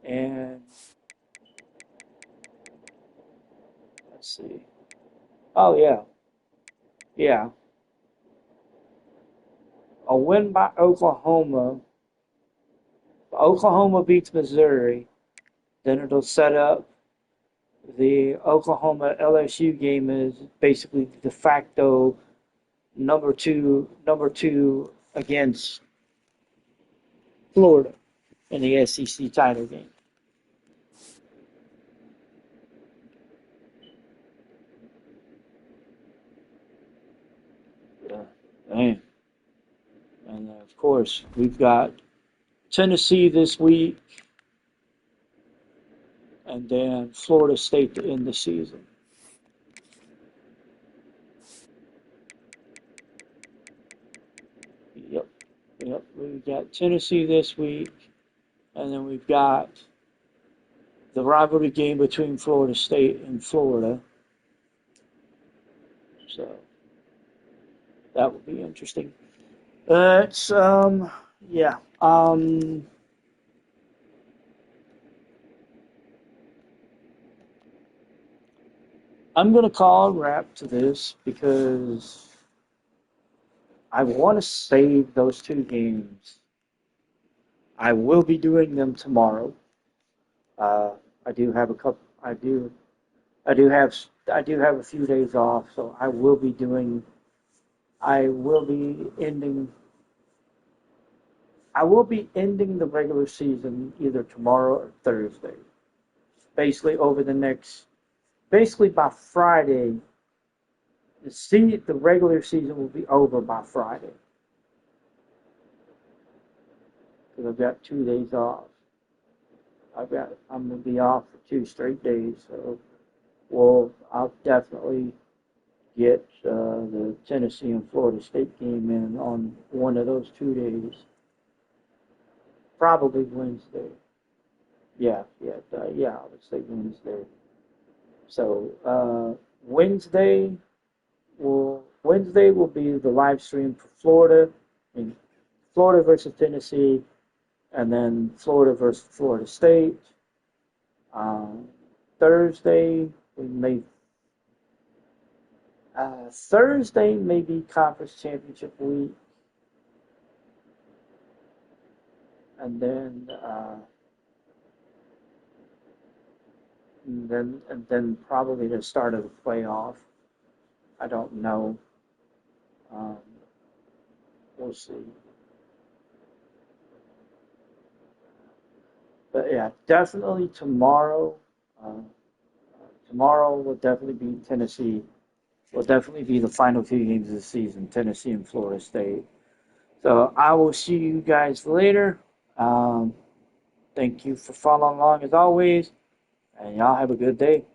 and, let's see. Oh, yeah. Yeah. A win by Oklahoma. If Oklahoma beats Missouri, then it'll set up the Oklahoma LSU game is basically de facto number two against Florida in the SEC title game. Yeah, man. And of course, we've got Tennessee this week, and then Florida State to end the season. Yep. We've got Tennessee this week, and then we've got the rivalry game between Florida State and Florida. So that will be interesting. Yeah. I'm going to call a wrap to this because I want to save those 2 games. I will be doing them tomorrow. I do have a couple. I do have a few days off, so I will be ending the regular season either tomorrow or Thursday. Basically by Friday, the regular season will be over by Friday. Because I've got 2 days off. I'm going to be off for 2 straight days, so I'll definitely get the Tennessee and Florida State game in on one of those 2 days. Probably Wednesday. I would say Wednesday. So Wednesday will be the live stream for Florida. I mean, Florida versus Tennessee, and then Florida versus Florida State. Thursday Thursday may be conference championship week, and then probably the start of the playoff. I don't know. We'll see. But yeah, definitely tomorrow. Tomorrow will definitely be Tennessee. Will definitely be the final 2 games of the season, Tennessee and Florida State. So I will see you guys later. Thank you for following along as always, and y'all have a good day.